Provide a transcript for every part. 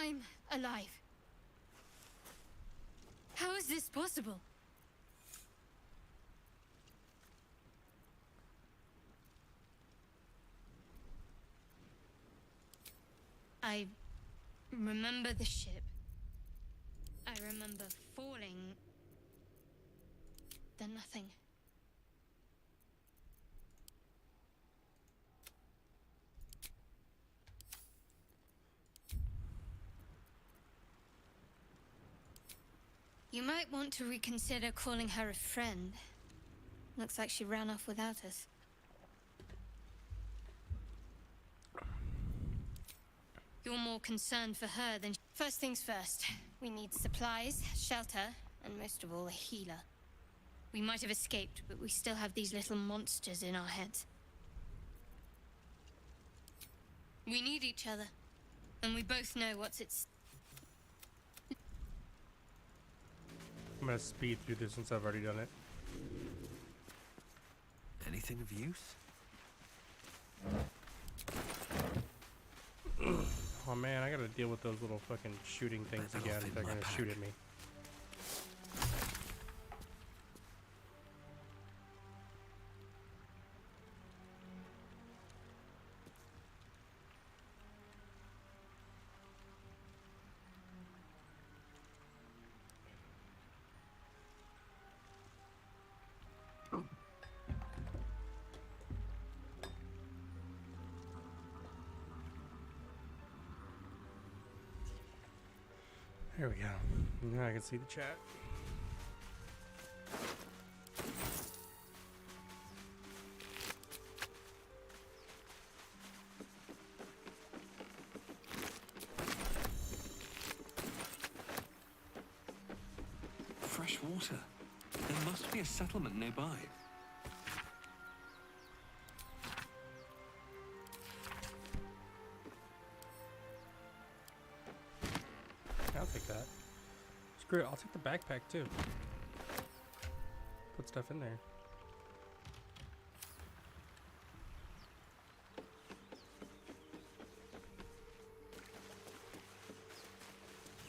I'm alive. How is this possible? I remember the ship. I remember falling. Then nothing. You might want to reconsider calling her a friend. Looks like she ran off without us. You're more concerned for her than... First things first. We need supplies, shelter, and most of all, a healer. We might have escaped, but we still have these little monsters in our heads. We need each other. And we both know what's at stake. I'm gonna speed through this since I've already done it. Anything of use? Oh man, I gotta deal with those little fucking shooting things again. They're gonna shoot at me. There we go. Now I can see the chat. Fresh water. There must be a settlement nearby. I'll take that. Screw it, I'll take the backpack too. Put stuff in there.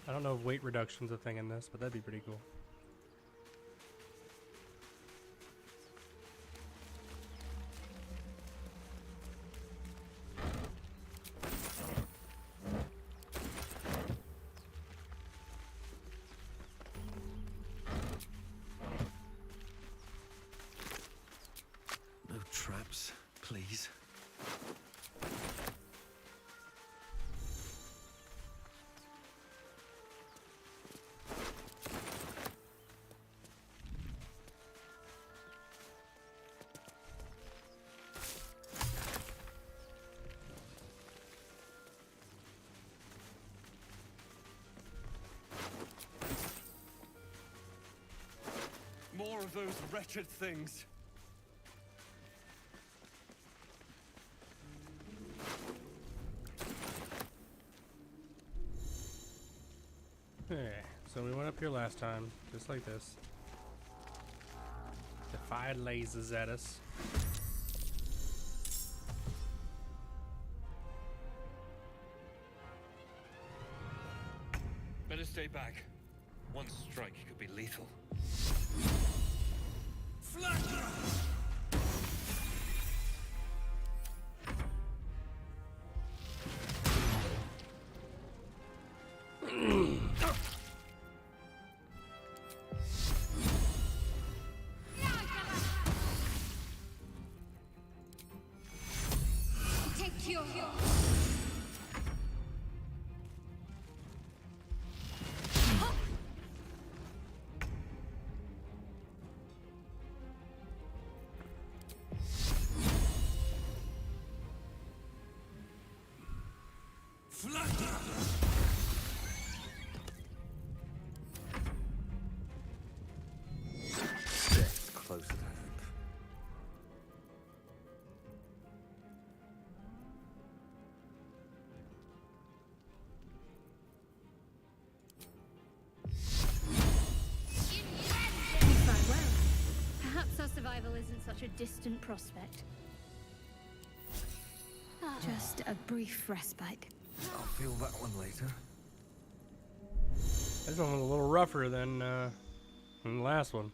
I don't know if weight reduction's a thing in this, but that'd be pretty cool. No traps, please. More of those wretched things. Okay, so we went up here last time, just like this. Defied lasers at us. Better stay back. One strike could be lethal. Take your... Death's close at hand. Well, perhaps our survival isn't such a distant prospect. Just a brief respite. I'll feel that one later. This one was a little rougher than the last one.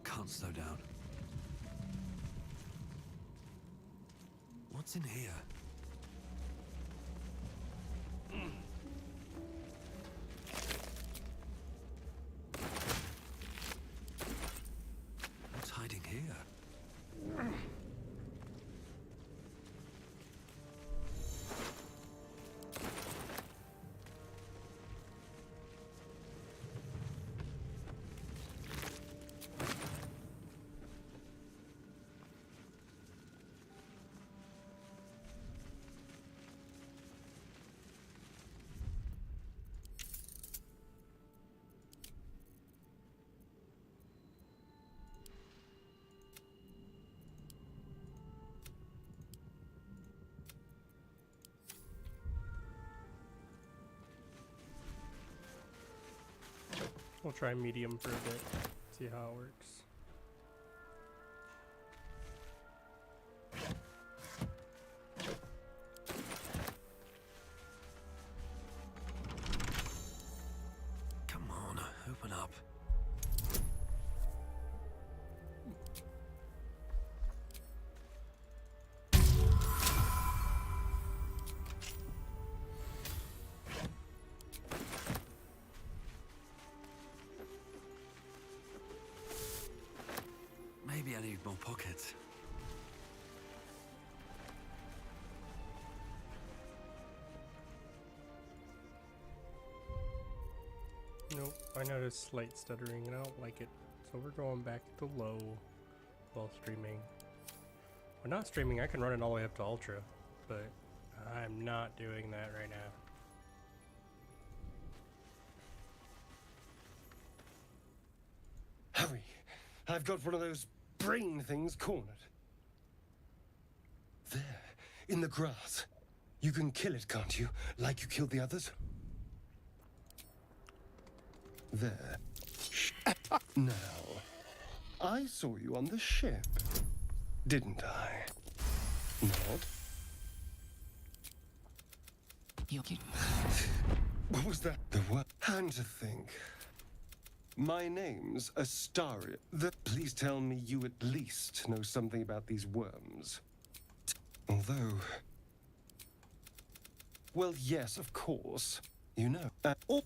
Can't slow down. What's in here? What's hiding here? We'll try medium for a bit, see how it works. Come on, open up. Maybe I need more pockets. Nope, I noticed slight stuttering and I don't like it. So we're going back to low while streaming. When not streaming, I can run it all the way up to ultra, but I'm not doing that right now. Hurry! I've got one of those brain things cornered. There, in the grass. You can kill it, can't you? Like you killed the others? There. Now, I saw you on the ship, didn't I? Not? What was that? The what? And to think. My name's Astaria. Please tell me you at least know something about these worms. Although... Well, yes, of course. You know. Oh.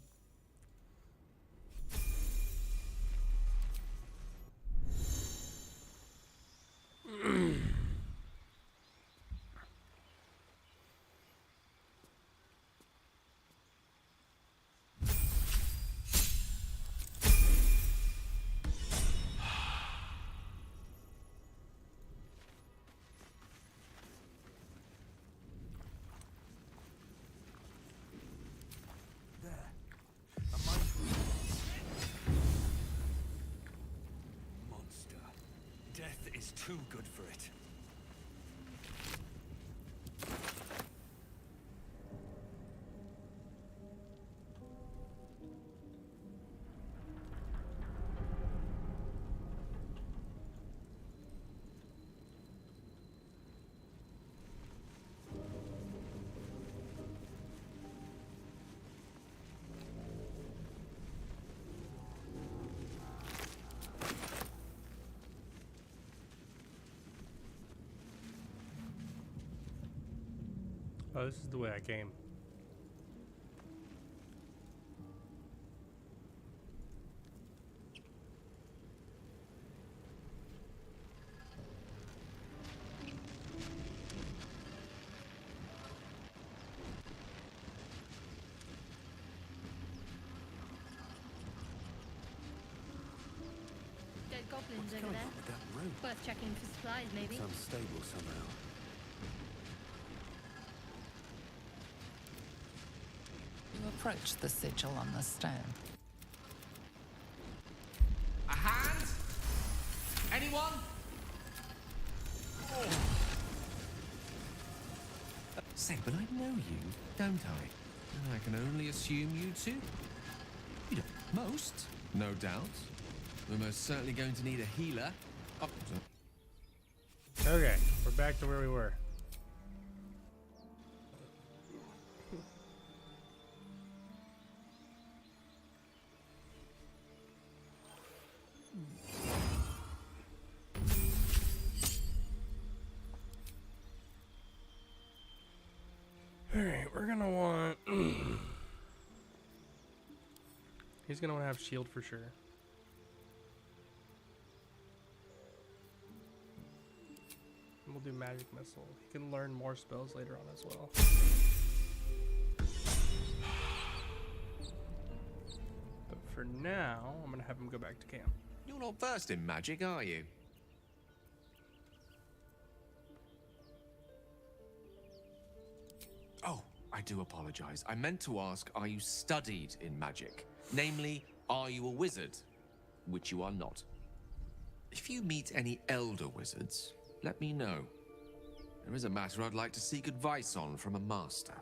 Is too good for it. Oh, this is the way I came. Dead goblins What's over going there. on with that room? Worth checking for supplies, maybe. It's unstable somehow. approach the sigil on the stone. A hand? Anyone? Say, but I know you, don't I? I can only assume you too. You don't. Most, no doubt. We're most certainly going to need a healer. Oh, Okay, we're back to where we were. Alright, we're gonna want... He's gonna want to have shield for sure. And we'll do magic missile. He can learn more spells later on as well. But for now, I'm gonna have him go back to camp. you're not versed in magic, are you? Oh, I do apologize. I meant to ask, are you studied in magic? Namely, are you a wizard? Which you are not. If you meet any elder wizards, let me know. There is a matter I'd like to seek advice on from a master.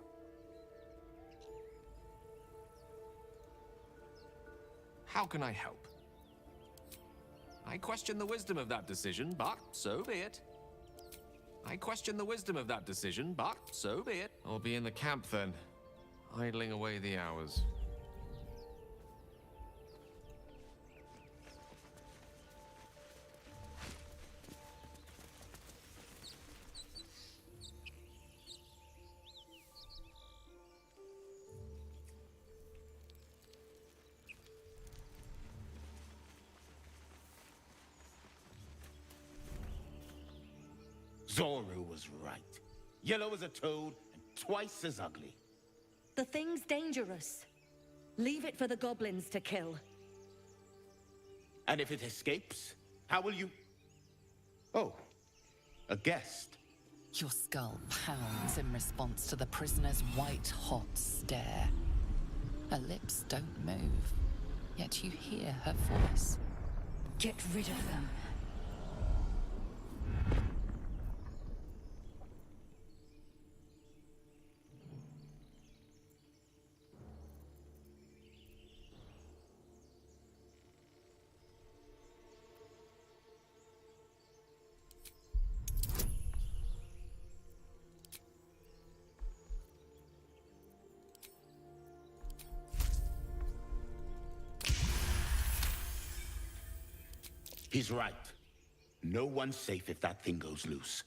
How can I help? I question the wisdom of that decision, but so be it. I question the wisdom of that decision, but so be it. I'll be in the camp then, idling away the hours. Zoro was right. Yellow as a toad and twice as ugly. The thing's dangerous. Leave it for the goblins to kill. And if it escapes, how will you... Oh, a guest. Your skull pounds in response to the prisoner's white-hot stare. Her lips don't move, yet you hear her voice. Get rid of them. He's right. No one's safe if that thing goes loose.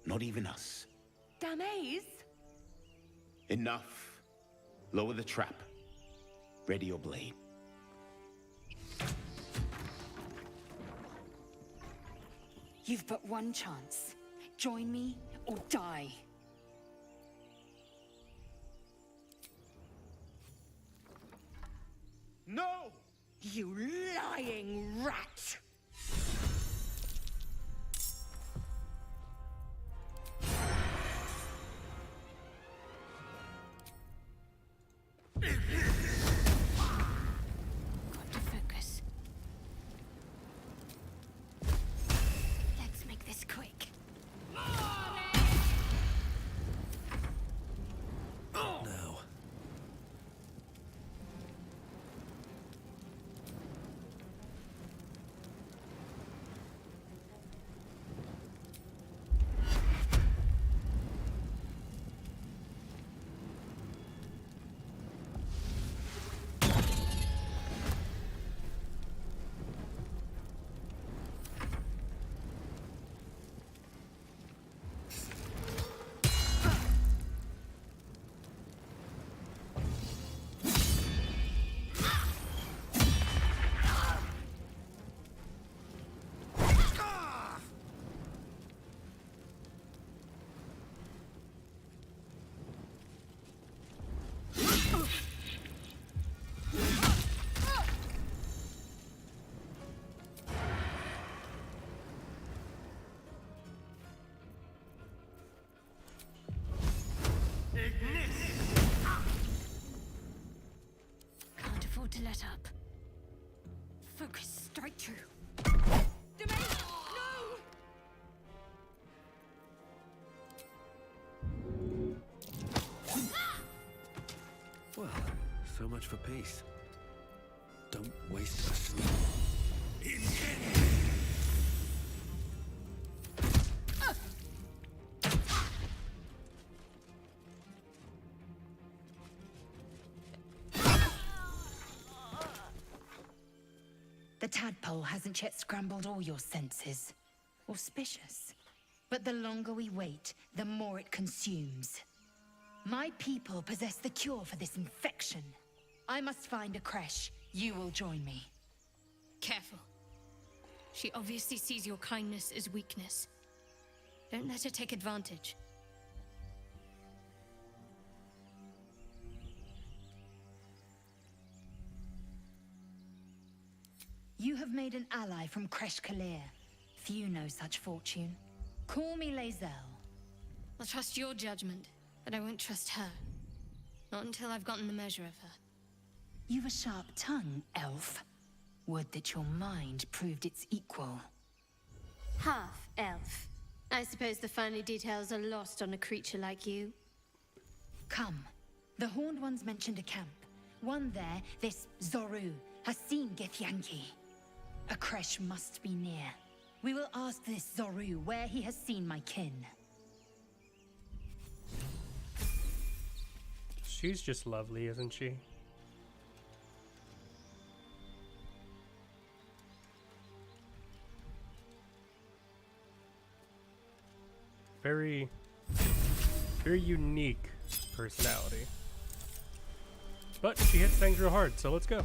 Not even us. Damaze? Enough. Lower the trap. Ready your blade. You've but one chance. Join me or die. No! You lying rat! Got to focus. Let's make this quick. No. let up. Focus, strike true. Domain! No! Well, so much for peace. Don't waste a sleep. The tadpole hasn't yet scrambled all your senses. Auspicious. But the longer we wait, the more it consumes. My people possess the cure for this infection. I must find a creche. You will join me. Careful. She obviously sees your kindness as weakness. Don't let her take advantage. You have made an ally from Creche Kalir. Few know such fortune. Call me Lae'zel. I'll trust your judgment, but I won't trust her. Not until I've gotten the measure of her. You've a sharp tongue, elf. Would that your mind proved its equal. Half elf. I suppose the finer details are lost on a creature like you. Come. The Horned Ones mentioned a camp. One there, this Zoru, has seen Githyanki. A creche must be near. We will ask this Zoru where he has seen my kin. She's just lovely, isn't she? Very unique personality. But she hits things real hard, so let's go.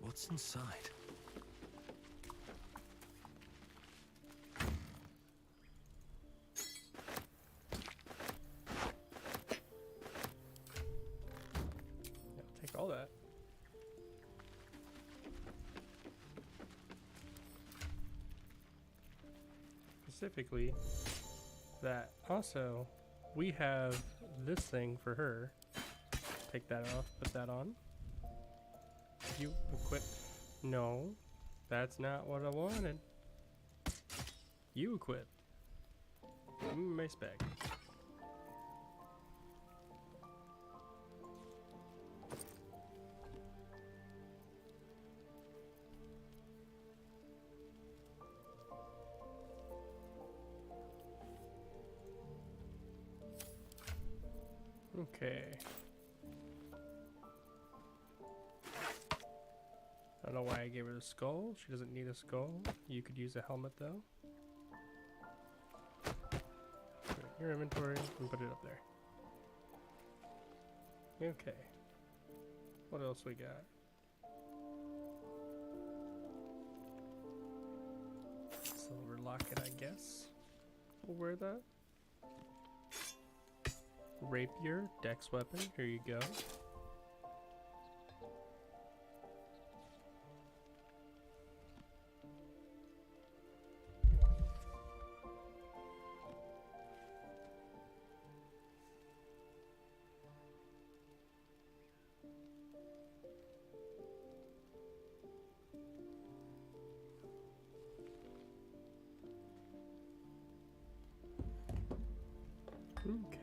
What's inside? Yeah, take all that. Specifically, that. Also, we have this thing for her. Take that off, put that on. You equip. No, that's not what I wanted. You equip. Give me my spec. Okay. I don't know why I gave her the skull. She doesn't need a skull. You could use a helmet though. Put it in your inventory and put it up there. Okay. What else we got? Silver locket, I guess. We'll wear that. Rapier, dex weapon. Here you go.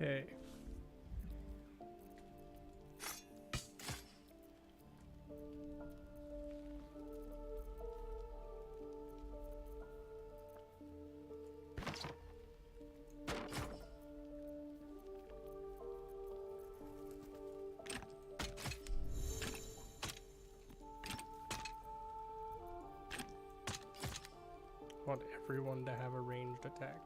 Okay. Want everyone to have a ranged attack.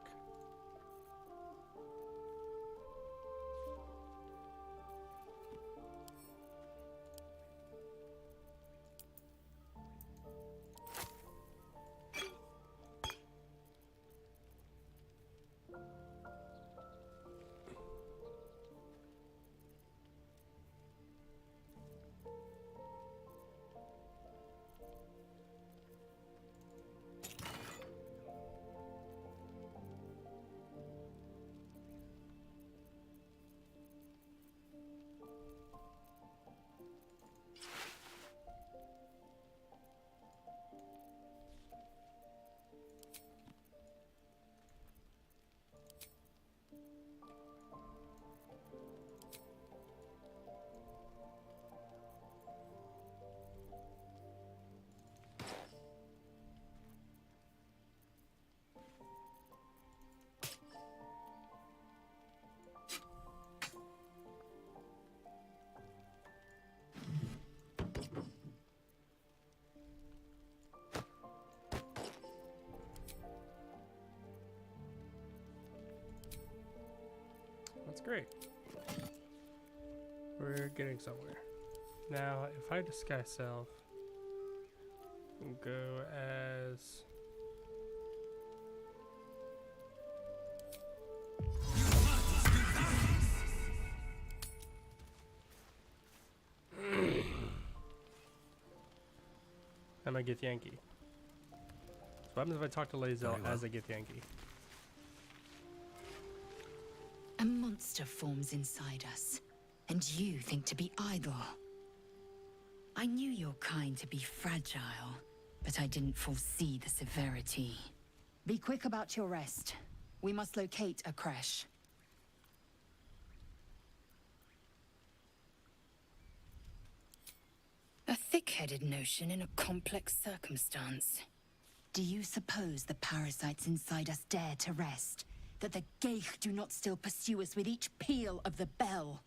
great. We're getting somewhere. Now, if I disguise self, we'll go as... I'm a Githyanki. So what happens if I talk to Lae'zel as a Githyanki? A monster forms inside us, and you think to be idle. I knew your kind to be fragile, but I didn't foresee the severity. Be quick about your rest. We must locate a creche. A thick-headed notion in a complex circumstance. Do you suppose the parasites inside us dare to rest? That the Geich do not still pursue us with each peal of the bell?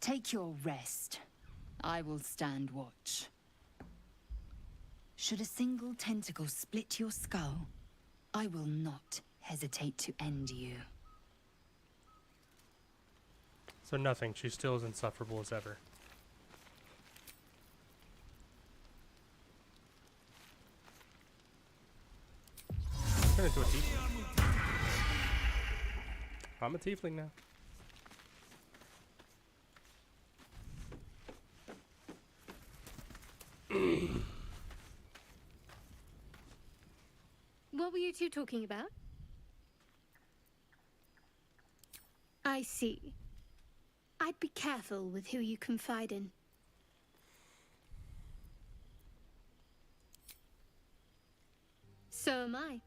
Take your rest. I will stand watch. Should a single tentacle split your skull, I will not hesitate to end you. So nothing. She's still as insufferable as ever. Turn into a tiefling. I'm a tiefling now. What were you two talking about? I see. I'd be careful with who you confide in. So am I.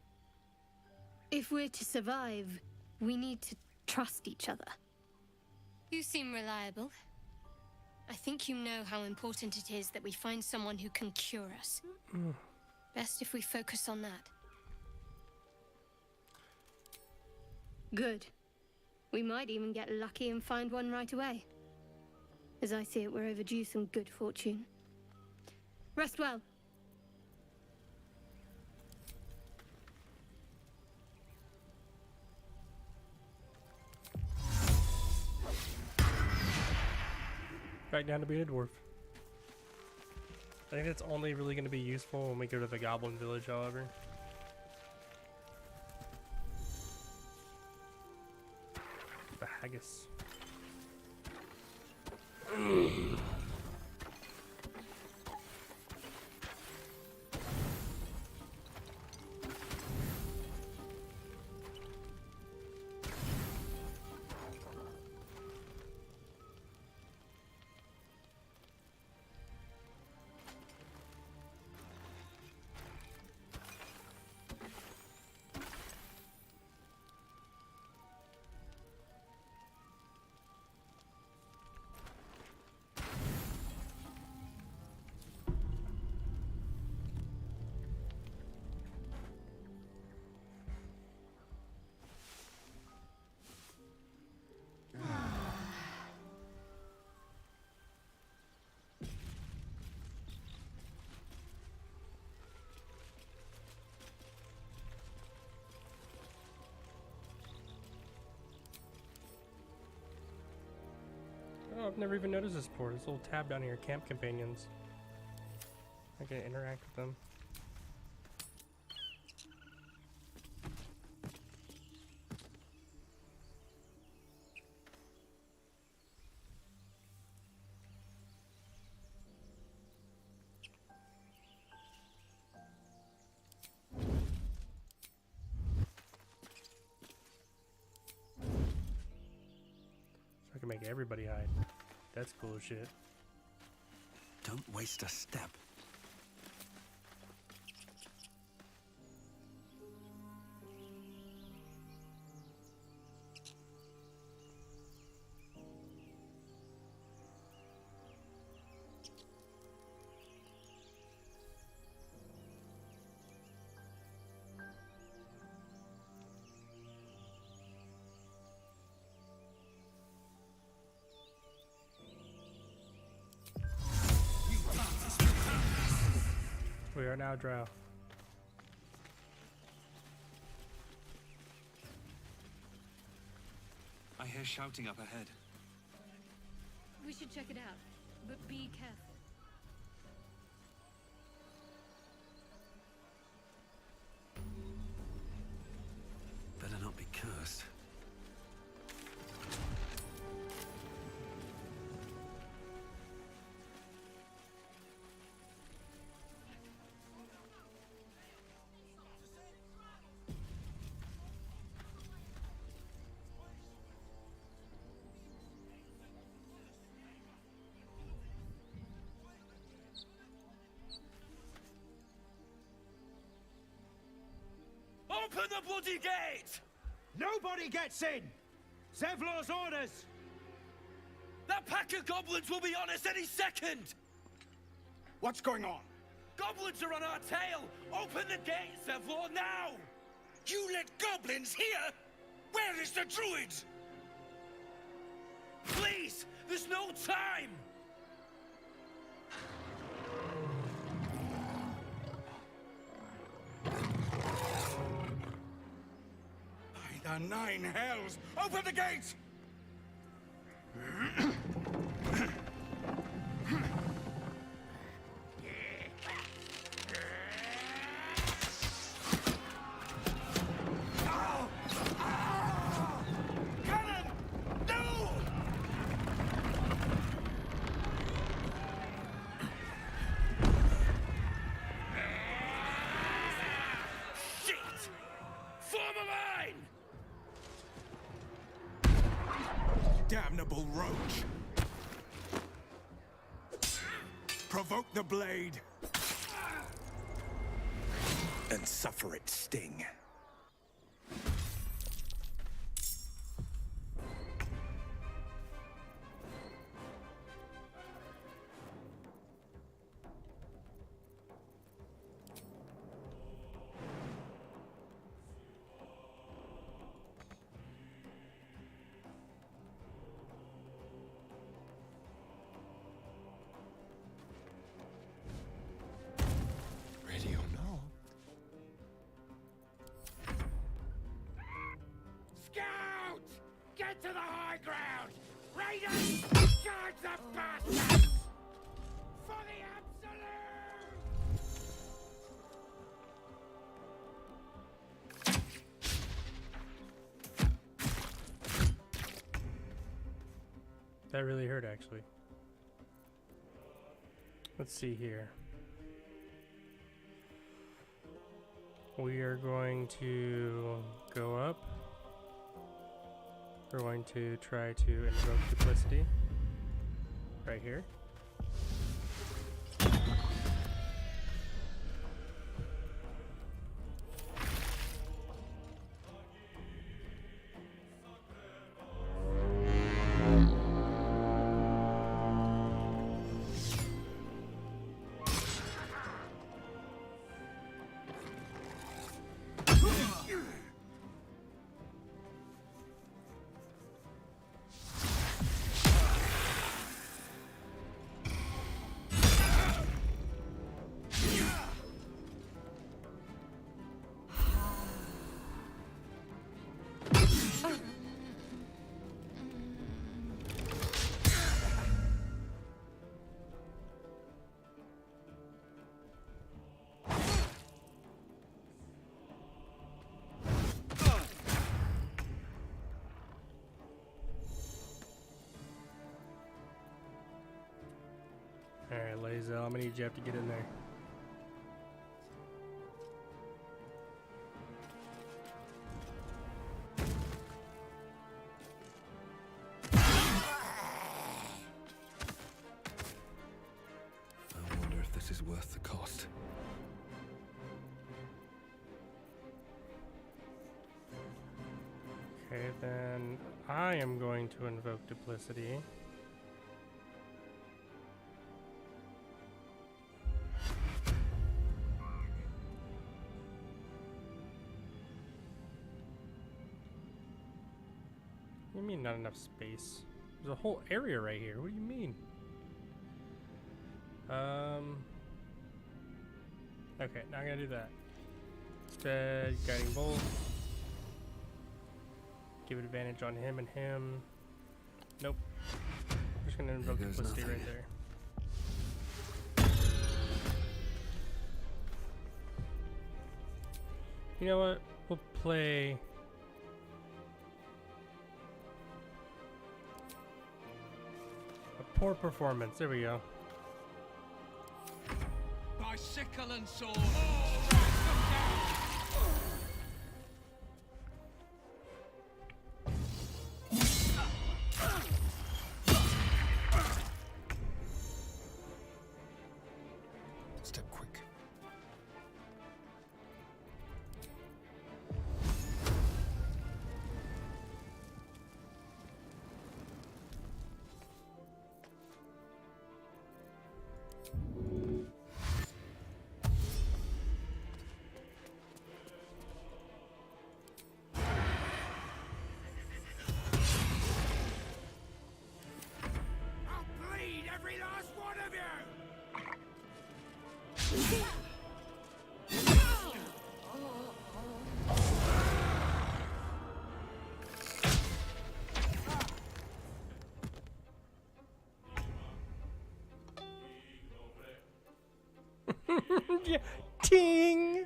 If we're to survive, we need to trust each other. You seem reliable. I think you know how important it is that we find someone who can cure us. Best if we focus on that. Good. We might even get lucky and find one right away. As I see it, we're overdue some good fortune. Rest well. Back down to being a dwarf. I think it's only really going to be useful when we go to the goblin village, however. The haggis. Oh, I've never even noticed this before. This little tab down here, camp companions. I can interact with them. So I can make everybody hide. That's cool as shit. Don't waste a step. We are now drow. I hear hear shouting up ahead. We should check it out, but be careful. Better not be cursed. Open the bloody gate! Nobody gets in! Zevlor's orders! That pack of goblins will be on us any second! What's going on? Goblins are on our tail! Open the gate, Zevlor, now! You let goblins here? Where is the druid? Please! There's no time! By the 9 hells! Open the gate! Cannon! No! Shit! Form a line! Damnable roach! Provoke the blade! And suffer its sting. Ready or not? Scout! Get to the high ground! Raiders! Charge the bastards! For the absolute! That really hurt, actually. Let's see here. We are going to go up. We're going to try to invoke duplicity. Right here. Alright, Lazel, I'm gonna need you to get in there. I wonder if this is worth the cost. Okay, then I am going to invoke duplicity. What do you mean not enough space? There's a whole area right here. What do you mean? Okay, not gonna do that. Instead, guiding bolt. Give advantage on him and him. Nope. I'm just gonna invoke There goes Duplicity nothing. right there. You know what? We'll play. A poor performance. There we go. By sickle and sword, strike them down! Step quick. I'll bleed every last one of you! Yeah. Ting!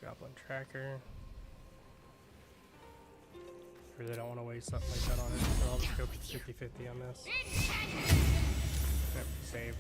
Goblin tracker. I really don't want to waste something like that on it, so I'll just go 50-50 on this. Yep, saved.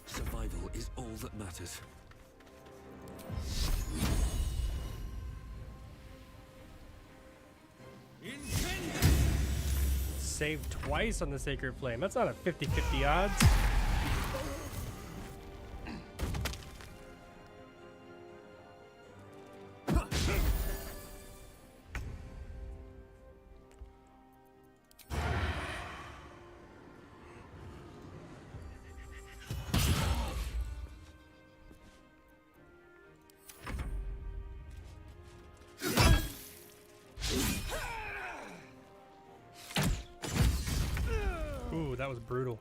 Survival is all that matters. Saved twice on the Sacred Flame. That's not a 50-50 odds. Ooh, that was brutal.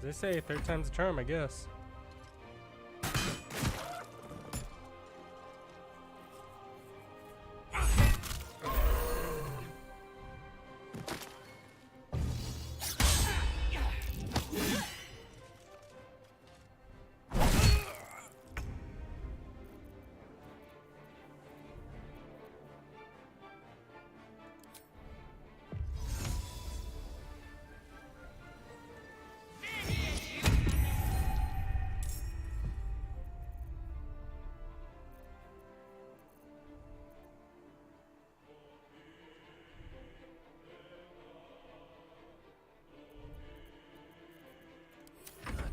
As they say, third time's the charm, I guess.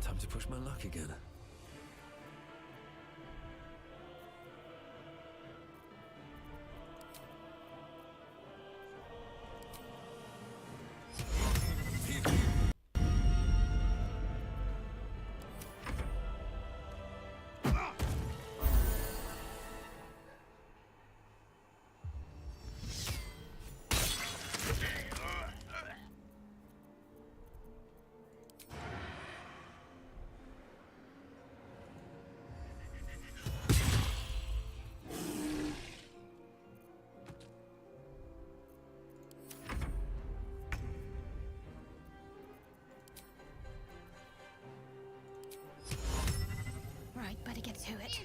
Time to push my luck again. to it.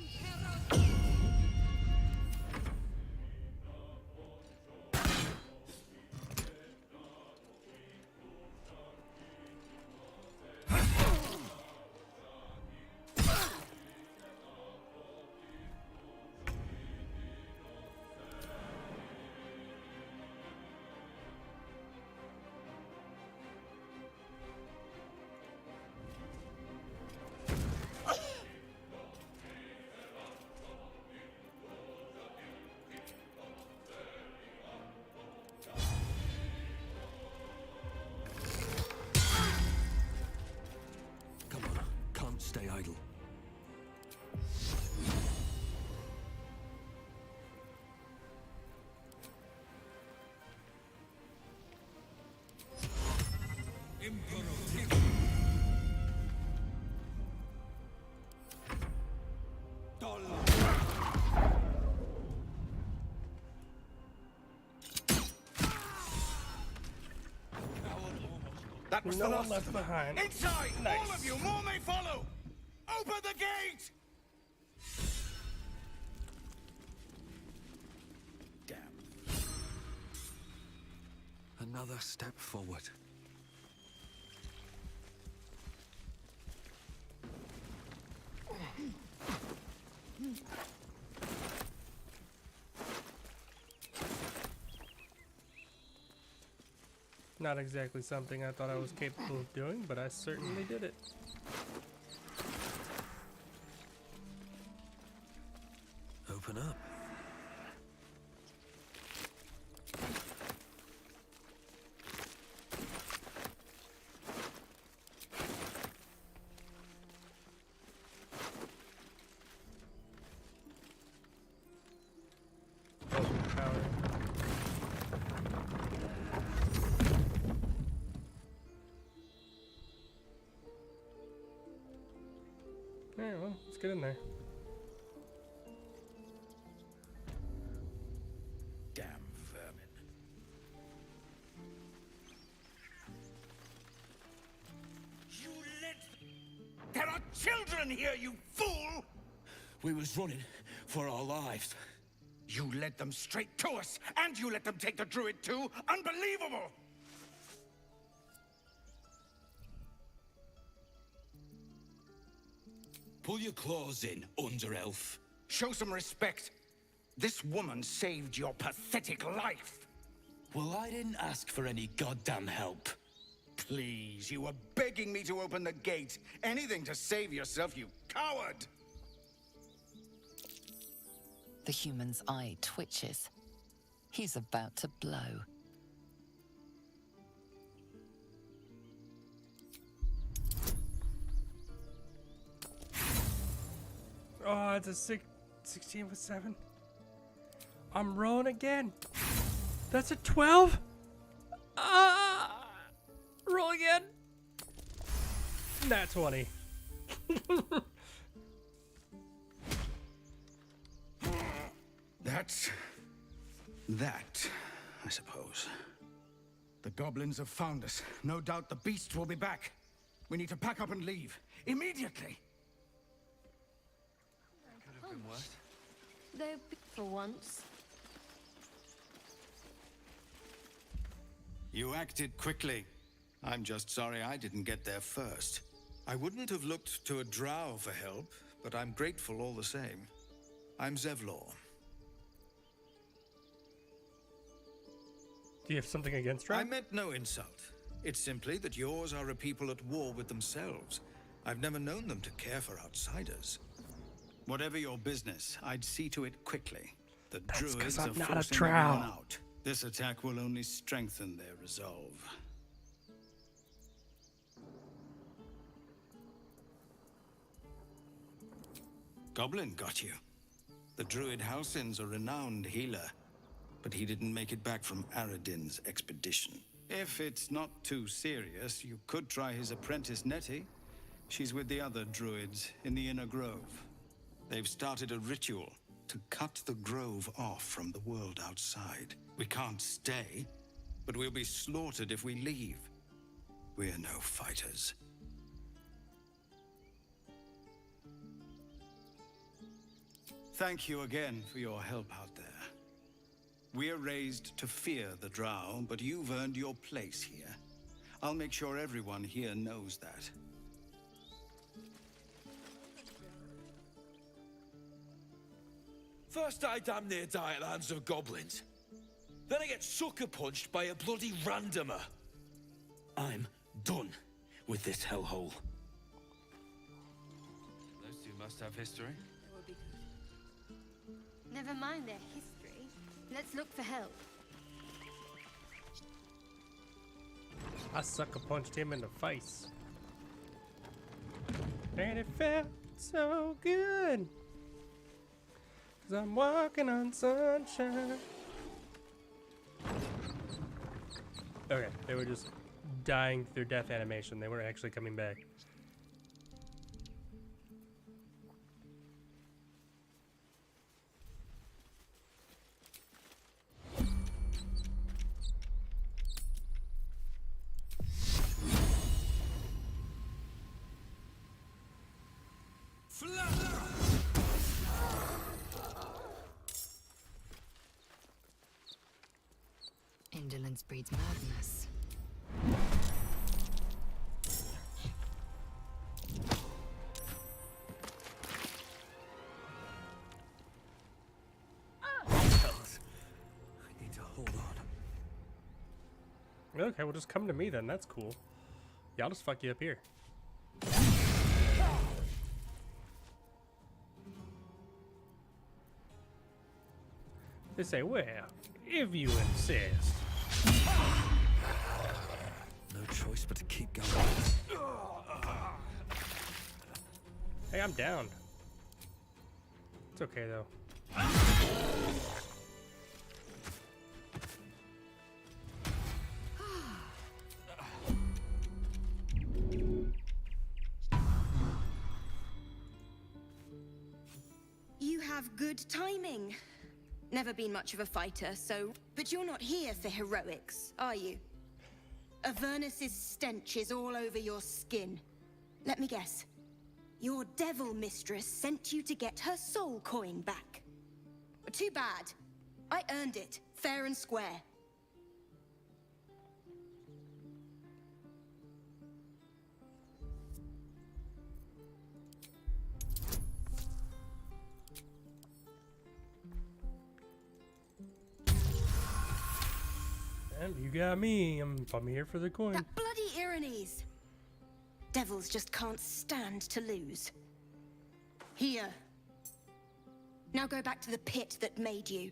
Come on, can't stay idle. That was No the one last left of them. behind. Inside! Nice. All of you! More may follow! Open the gate! Damn. Another step forward. Not exactly something I thought I was capable of doing, but I certainly did it. Open up. Overpowering. Alright, well, let's get in there. Damn vermin. You let... There are children here, you fool! We was running for our lives. You led them straight to us, and you let them take the druid too? Unbelievable! Pull your claws in, under-elf. Show some respect. This woman saved your pathetic life. Well, I didn't ask for any goddamn help. Please, you were begging me to open the gate. Anything to save yourself, you coward! The human's eye twitches. He's about to blow. Oh, it's a 16 with 7. I'm rolling again. That's a 12. Roll again. Nat 20. That's... that, I suppose. The goblins have found us. No doubt the beasts will be back. We need to pack up and leave. Immediately! Could have been worse. Though, for once. You acted quickly. I'm just sorry I didn't get there first. I wouldn't have looked to a drow for help, but I'm grateful all the same. I'm Zevlor. Do you have something against her? I meant no insult. It's simply that yours are a people at war with themselves. I've never known them to care for outsiders. Whatever your business, I'd see to it quickly. The That's 'cause druids I'm are not a forcing drow. everyone out. This attack will only strengthen their resolve. Goblin got you. The druid Halsin's a renowned healer, but he didn't make it back from Aradin's expedition. If it's not too serious, you could try his apprentice Nettie. She's with the other druids in the Inner Grove. They've started a ritual to cut the grove off from the world outside. We can't stay, but we'll be slaughtered if we leave. We're no fighters. thank you again for your help out there. We're raised to fear the Drow, but you've earned your place here. I'll make sure everyone here knows that. First I damn near die at the hands of goblins. Then I get sucker punched by a bloody randomer. I'm done with this hellhole. Those two must have history. Never mind their history. Let's look for help. I sucker punched him in the face. And it felt so good. 'Cause I'm walking on sunshine. Okay, they were just dying through death animation. They weren't actually coming back. Indolence breeds madness. Fellas, I need to hold on. Okay, well just come to me then. That's cool. Yeah, I'll just fuck you up here. They say, well, if you insist. No choice but to keep going. Hey, I'm down. It's okay though. You have good timing. Never been much of a fighter, so... But you're not here for heroics, are you? Avernus's stench is all over your skin. Let me guess. Your devil mistress sent you to get her soul coin back. Too bad. I earned it, fair and square. And you got me. I'm here for the coin. That bloody Irenes! Devils just can't stand to lose. Here. Now go back to the pit that made you.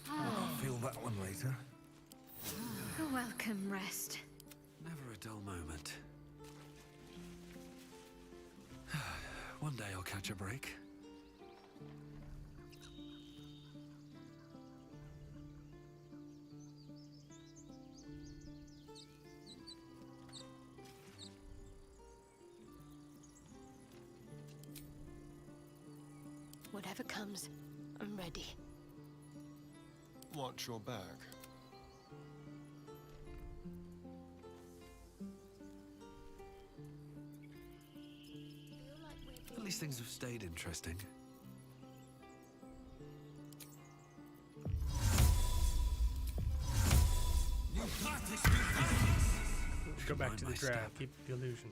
I'll feel that one later. A welcome rest. Never a dull moment. One day I'll catch a break. Whatever comes, I'm ready. Watch your back. At least things have stayed interesting. Go back to the draft. Keep the illusion.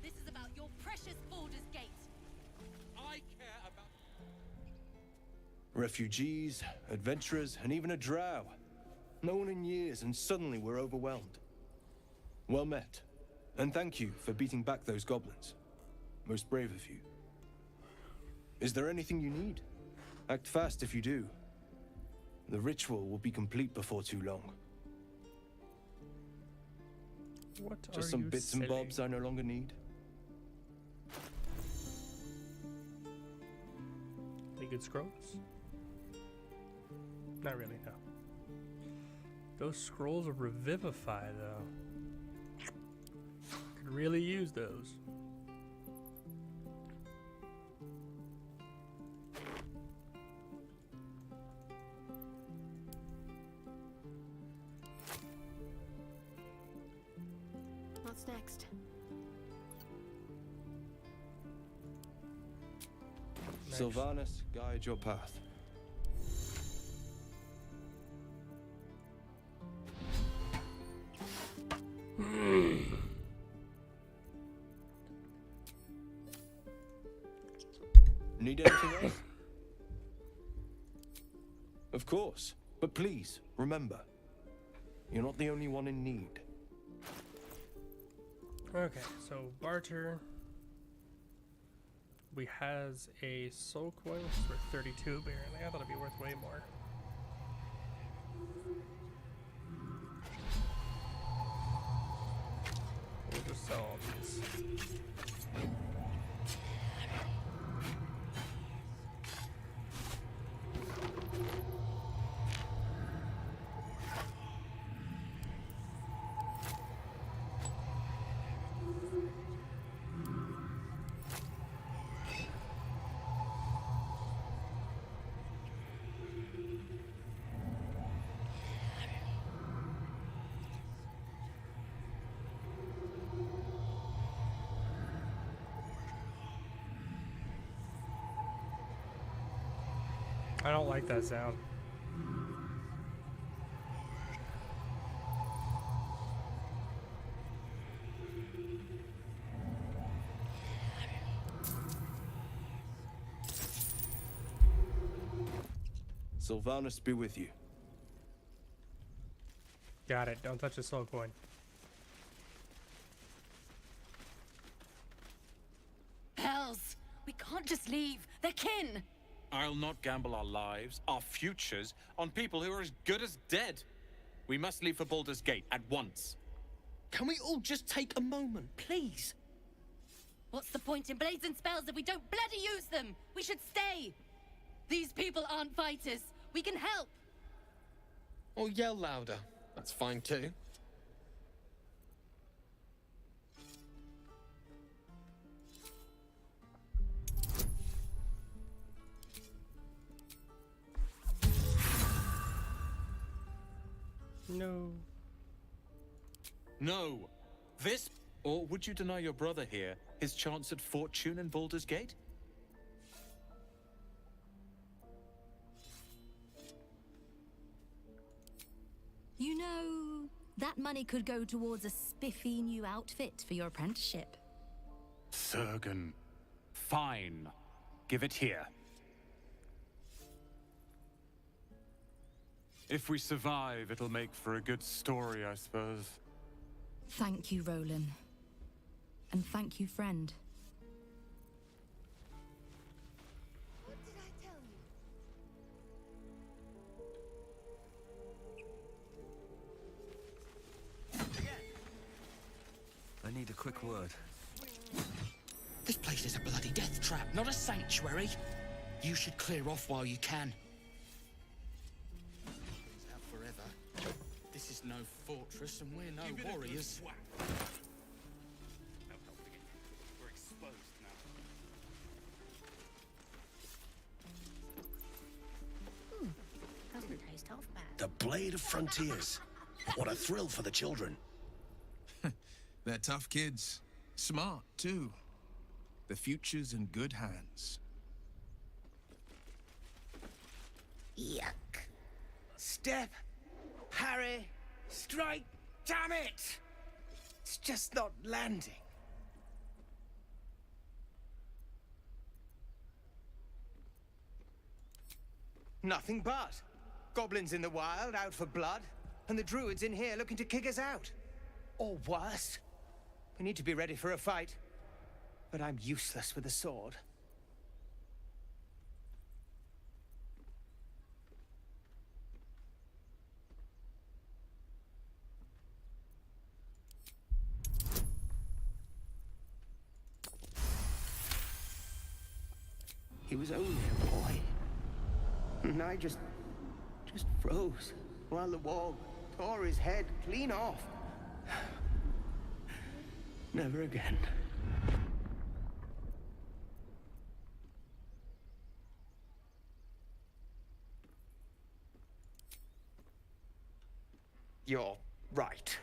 This is about your precious Baldurs Gate. I care about... Refugees, adventurers, and even a drow. No one in years, and suddenly we're overwhelmed. Well met. And thank you for beating back those goblins. Most brave of you. Is there anything you need? Act fast if you do. The ritual will be complete before too long. What Just are some you bits selling? and bobs I no longer need. Any good scrolls? Not really, no. Those scrolls of Revivify, though. Could really use those. What's next? Sylvanas, guide your path. Need anything else? Of course, but please, remember, you're not the only one in need. Okay, so barter. We has a soul coin, which is worth 32 apparently. I thought it'd be worth way more. We'll just sell all these. I don't like that sound. Sylvanas be with you. Got it. Don't touch the soul coin. Hells! We can't just leave. They're kin! I'll not gamble our lives, our futures, on people who are as good as dead. We must leave for Baldurs Gate at once. Can we all just take a moment, please? What's the point in blazing spells if we don't bloody use them? We should stay! These people aren't fighters. We can help! Or yell louder. That's fine too. No. No. This? Or would you deny your brother here his chance at fortune in Baldur's Gate? You know, that money could go towards a spiffy new outfit for your apprenticeship. Surgen. Fine. Give it here. If we survive, it'll make for a good story, I suppose. Thank you, Roland. And thank you, friend. What did I tell you? I need a quick word. This place is a bloody death trap, not a sanctuary. You should clear off while you can. It's out forever. This is no fortress, and we're no warriors. We're exposed now. Doesn't taste half bad. The Blade of Frontiers. What a thrill for the children. They're tough kids. Smart, too. The future's in good hands. Yuck. Step. Parry. Strike. Damn it! It's just not landing. Nothing but. Goblins in the wild, out for blood, and the druids in here looking to kick us out. Or worse. We need to be ready for a fight. But I'm useless with a sword. He was only a boy. And I just froze while the wall tore his head clean off. Never again. You're right.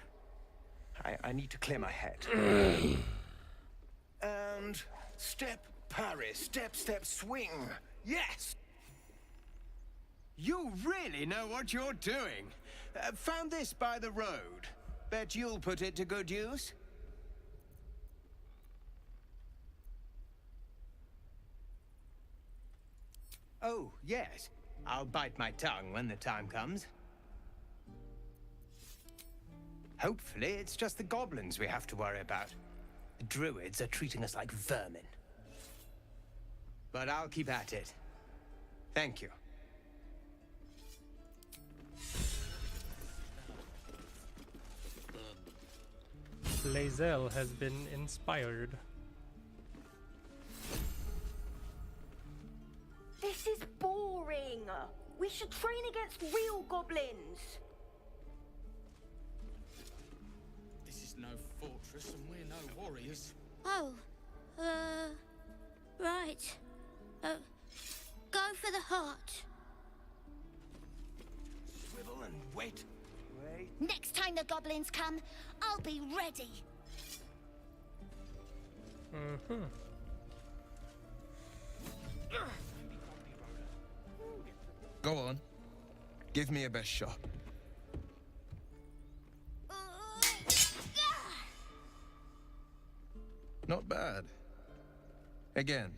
I need to clear my head. And step, parry, step, step, swing. Yes! You really know what you're doing. Found this by the road. Bet you'll put it to good use. Oh, yes. I'll bite my tongue when the time comes. Hopefully, it's just the goblins we have to worry about. The druids are treating us like vermin. But I'll keep at it. Thank you. Lae'zel has been inspired. This is boring. We should train against real goblins. This is no fortress and we're no warriors. Oh, right. Go for the heart. Swivel and wait. Wait. Next time the goblins come, I'll be ready. Mm-hmm. Go on. Give me a best shot. Not bad. Again.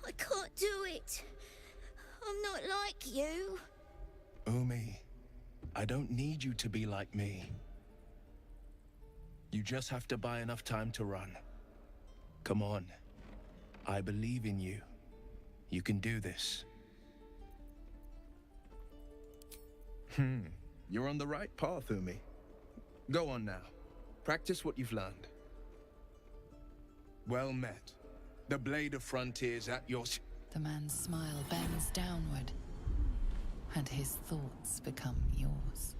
I can't do it. I'm not like you. Umi, I don't need you to be like me. You just have to buy enough time to run. Come on. I believe in you. You can do this. You're on the right path, Umi. Go on now. Practice what you've learned. Well met. The blade of frontiers at your... The man's smile bends downward, and his thoughts become yours.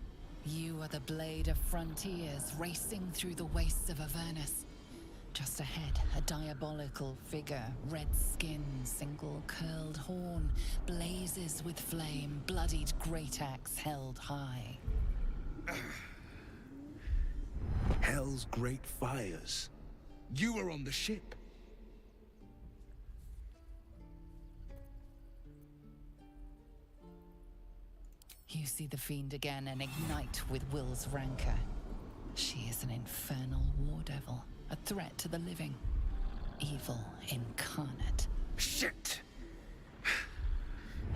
You are the blade of frontiers racing through the wastes of Avernus. Just ahead, a diabolical figure, red skin, single curled horn, blazes with flame, bloodied great axe held high. Hell's great fires. You were on the ship. You see the fiend again and ignite with Will's rancor. She is an infernal war devil, a threat to the living. Evil incarnate. Shit!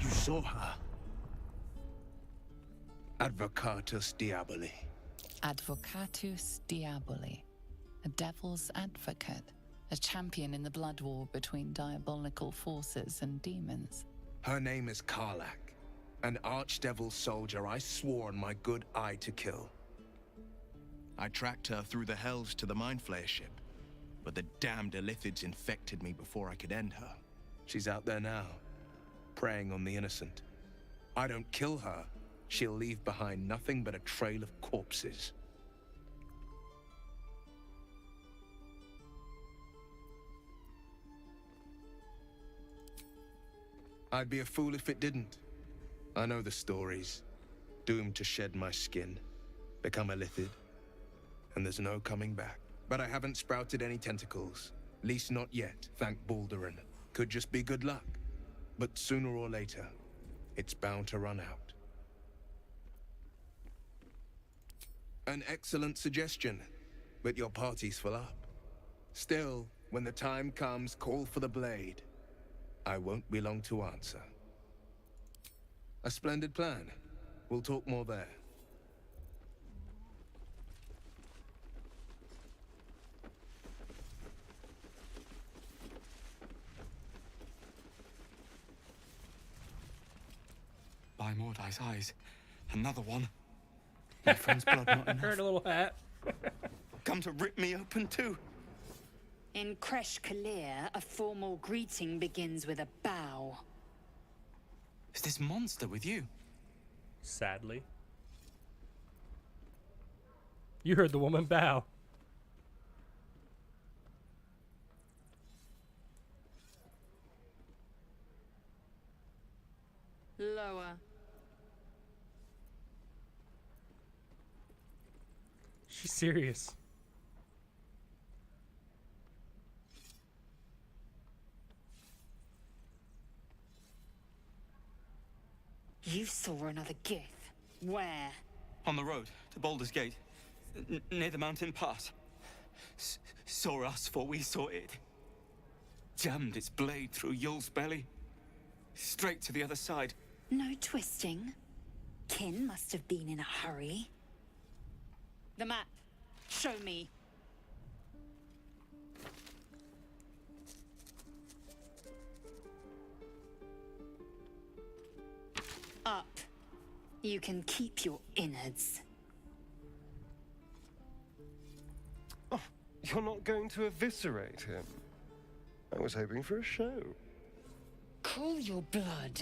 You saw her. Advocatus Diaboli. Advocatus Diaboli. A devil's advocate. A champion in the blood war between diabolical forces and demons. Her name is Karlach, an archdevil soldier I swore on my good eye to kill. I tracked her through the hells to the Mind Flayer ship, but the damned Illithids infected me before I could end her. She's out there now, preying on the innocent. I don't kill her, she'll leave behind nothing but a trail of corpses. I'd be a fool if it didn't. I know the stories. Doomed to shed my skin, become a Illithid, and there's no coming back. But I haven't sprouted any tentacles. Least not yet, thank Baldurin. Could just be good luck. But sooner or later, it's bound to run out. An excellent suggestion, but your party's full up. Still, when the time comes, call for the blade. I won't be long to answer. A splendid plan. We'll talk more there. By Mordai's eyes, another one. My friend's blood not enough. Heard a little hat. Come to rip me open too. In Kresh Kalir, a formal greeting begins with a bow. Is this monster with you? Sadly. You heard the woman bow. Lower. She's serious. You saw another gith. Where? On the road to Baldurs Gate, near the mountain pass. Saw us, for we saw it. Jammed its blade through Yul's belly. Straight to the other side. No twisting. Kin must have been in a hurry. The map. Show me. Up. You can keep your innards. Oh, you're not going to eviscerate him? I was hoping for a show. Cool your blood.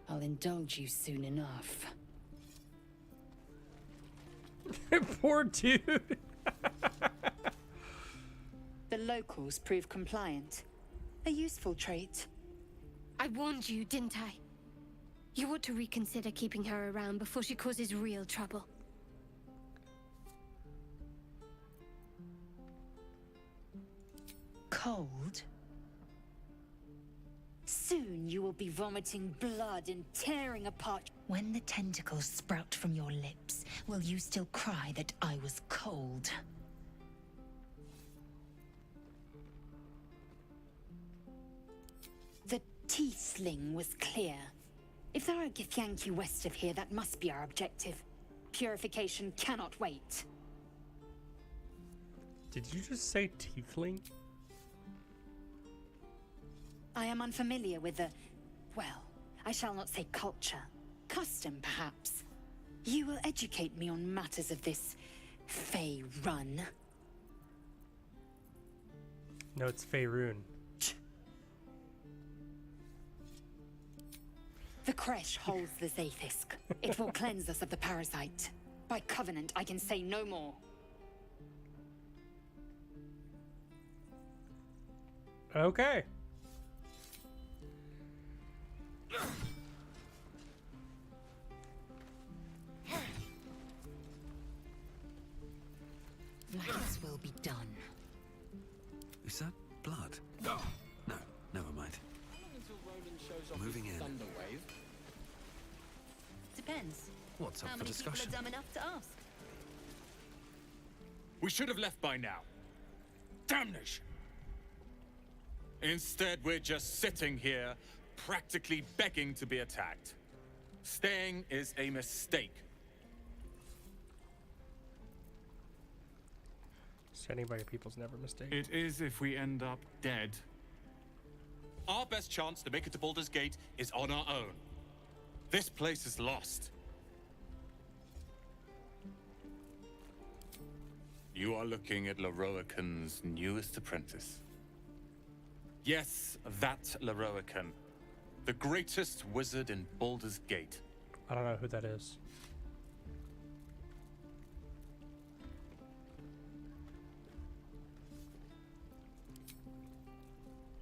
I'll indulge you soon enough. Poor dude. The locals prove compliant. A useful trait. I warned you, didn't I? You ought to reconsider keeping her around before she causes real trouble. Cold? Soon you will be vomiting blood and tearing apart. When the tentacles sprout from your lips, will you still cry that I was cold? The Tiefling was clear. If there are Githyanki west of here, that must be our objective. Purification cannot wait. Did you just say tiefling? I am unfamiliar with the... well, I shall not say culture. Custom, perhaps. You will educate me on matters of this Fey run. No, it's Faerun. The Kresh holds the Zaithisk. It will cleanse us of the parasite. By covenant, I can say no more. Okay. This will be done. Is that blood? No, never mind. Moving in. Depends. What's up How for many discussion? people are dumb enough to ask? We should have left by now. Damnation! Instead, we're just sitting here, practically begging to be attacked. Staying is a mistake. Standing by your people's never a mistake. It is if we end up dead. Our best chance to make it to Baldur's Gate is on our own. This place is lost. You are looking at Leroican's newest apprentice. Yes, that Leroican. The greatest wizard in Baldur's Gate. I don't know who that is.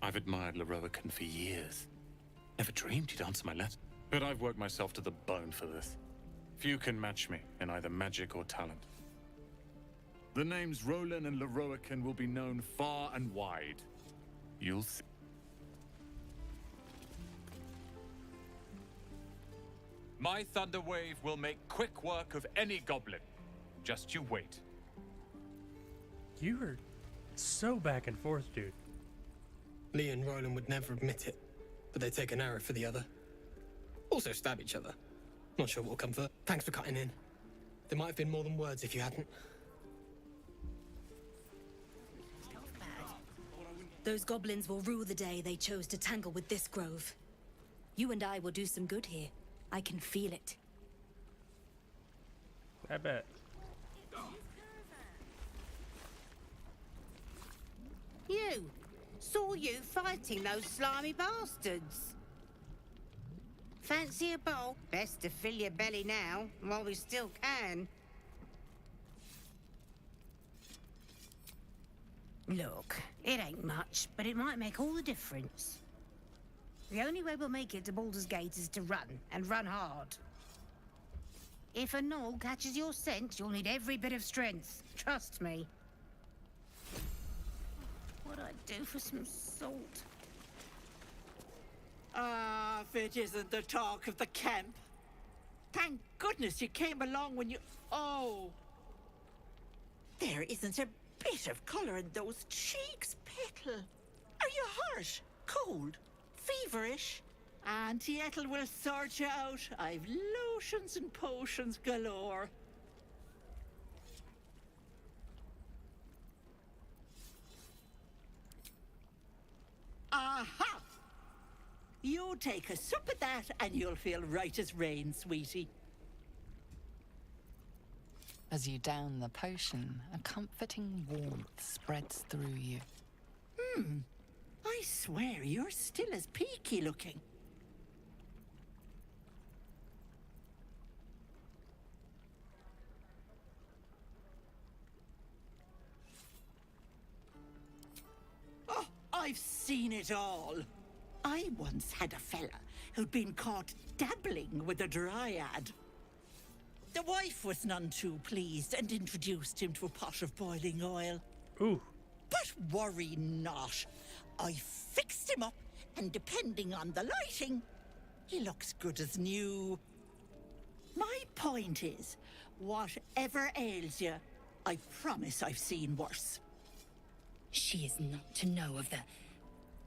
I've admired Leroican for years. Never dreamed he'd answer my letter. But I've worked myself to the bone for this. Few can match me in either magic or talent. The names Roland and Leroican will be known far and wide. You'll see. My Thunder Wave will make quick work of any goblin. Just you wait. You are so back and forth, dude. Lee and Roland would never admit it, but they take an arrow for the other. Also stab each other. Not sure what will come first. Thanks for cutting in. There might have been more than words if you hadn't. Those goblins will rue the day they chose to tangle with this grove. You and I will do some good here. I can feel it. I bet. You. Saw you fighting those slimy bastards. Fancy a bowl? Best to fill your belly now, while we still can. Look, it ain't much, but it might make all the difference. The only way we'll make it to Baldur's Gate is to run, and run hard. If a gnoll catches your scent, you'll need every bit of strength. Trust me. What'd I do for some salt? Ah, if it isn't the talk of the camp. Thank goodness you came along when you... Oh. There isn't a bit of colour in those cheeks, Petal. Are you hurt? Cold? Feverish? Auntie Ethel will sort you out. I've lotions and potions galore. Aha! You take a sup at that and you'll feel right as rain, sweetie. As you down the potion, a comforting warmth spreads through you. I swear you're still as peaky looking. Oh, I've seen it all. I once had a fella who'd been caught dabbling with a dryad. The wife was none too pleased and introduced him to a pot of boiling oil. Ooh. But worry not. I fixed him up, and depending on the lighting, he looks good as new. My point is, whatever ails you, I promise I've seen worse. She is not to know of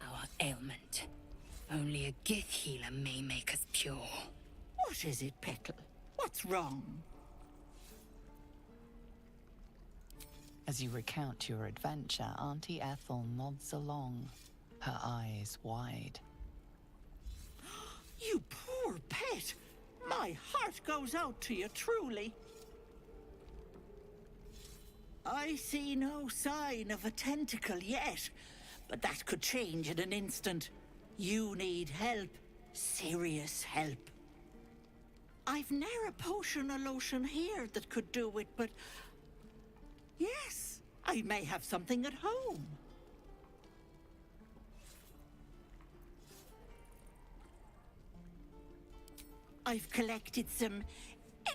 our ailment. Only a Gith healer may make us pure. What is it, Petal? What's wrong? As you recount your adventure, Auntie Ethel nods along, her eyes wide. You poor pet! My heart goes out to you, truly. I see no sign of a tentacle yet, but that could change in an instant. You need help. Serious help. I've ne'er a potion or lotion here that could do it, but... yes, I may have something at home. I've collected some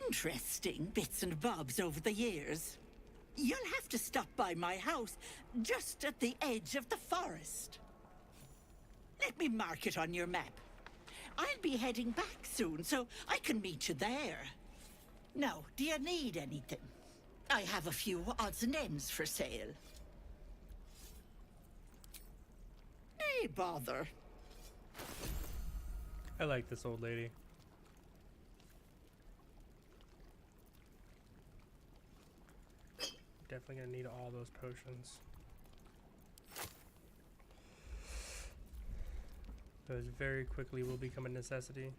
interesting bits and bobs over the years. You'll have to stop by my house, just at the edge of the forest. Let me mark it on your map. I'll be heading back soon, so I can meet you there. Now, do you need anything? I have a few odds and ends for sale. Hey, bother. I like this old lady. Definitely gonna need all those potions. Those very quickly will become a necessity.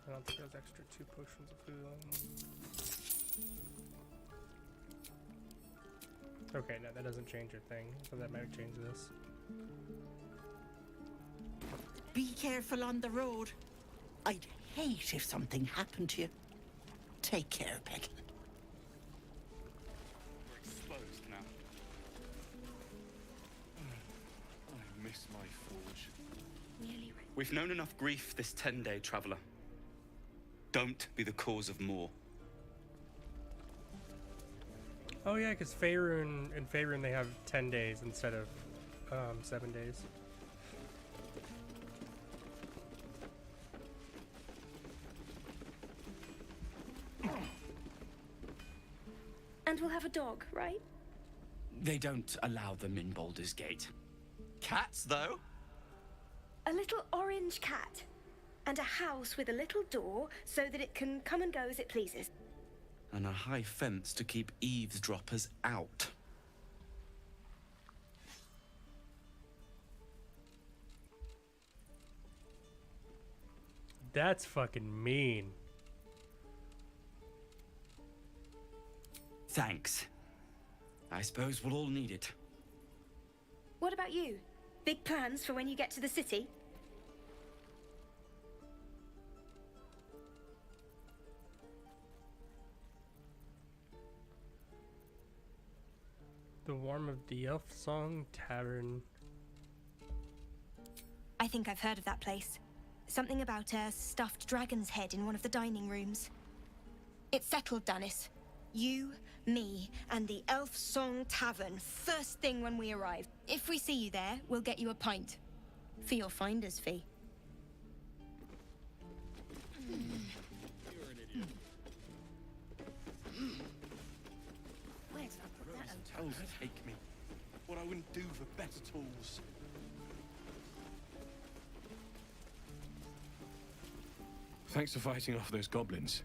I don't think there's extra 2 potions of food on. Okay, no, that doesn't change a thing. So that might change this. Be careful on the road. I'd hate if something happened to you. Take care, Becky. We're exposed now. I miss my forge. We've known enough grief this 10-day traveler. Don't be the cause of more. Oh yeah, because Faerun, in Faerun they have 10 days instead of 7 days. And we'll have a dog, right? They don't allow them in Baldurs Gate. Cats, though? A little orange cat. And a house with a little door so that it can come and go as it pleases. And a high fence to keep eavesdroppers out. That's fucking mean. Thanks. I suppose we'll all need it. What about you? Big plans for when you get to the city? The Warm of the Elf Song Tavern. I think I've heard of that place. Something about a stuffed dragon's head in one of the dining rooms. It's settled, Danis. You, me, and the Elf Song Tavern, first thing when we arrive. If we see you there, we'll get you a pint. For your finder's fee. Where's that road? Take me. What I wouldn't do for better tools. Thanks for fighting off those goblins.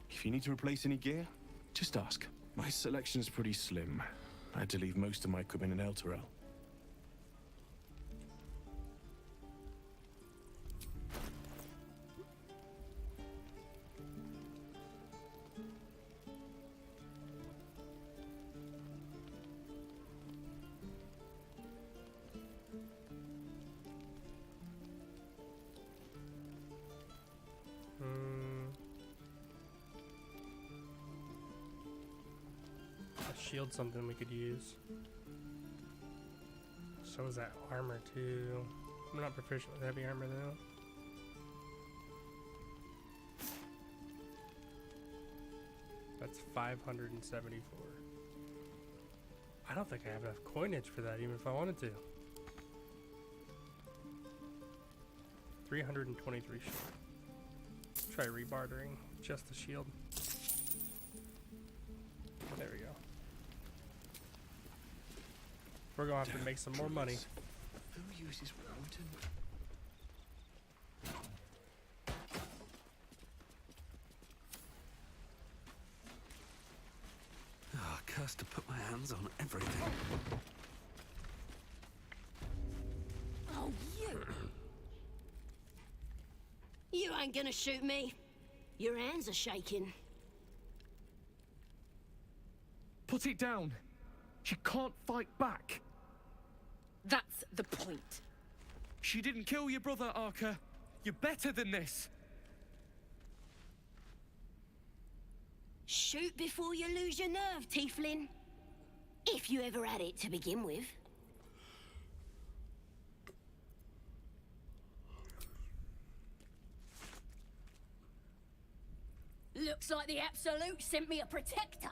If you need to replace any gear, just ask. My selection's pretty slim. I had to leave most of my equipment in Elturel. Shield something we could use. So is that armor too. I'm not proficient with heavy armor though. That's 574. I don't think I have enough coinage for that even if I wanted to. 323 shield. Try rebartering just the shield. There we go. We're gonna have to make some more money. Who uses Wharton? Ah, cursed to put my hands on everything. Oh, you! You ain't gonna shoot me. Your hands are shaking. Put it down. She can't fight back. That's the point. She didn't kill your brother, Arca. You're better than this. Shoot before you lose your nerve, Tiefling. If you ever had it to begin with. Looks like the Absolute sent me a protector.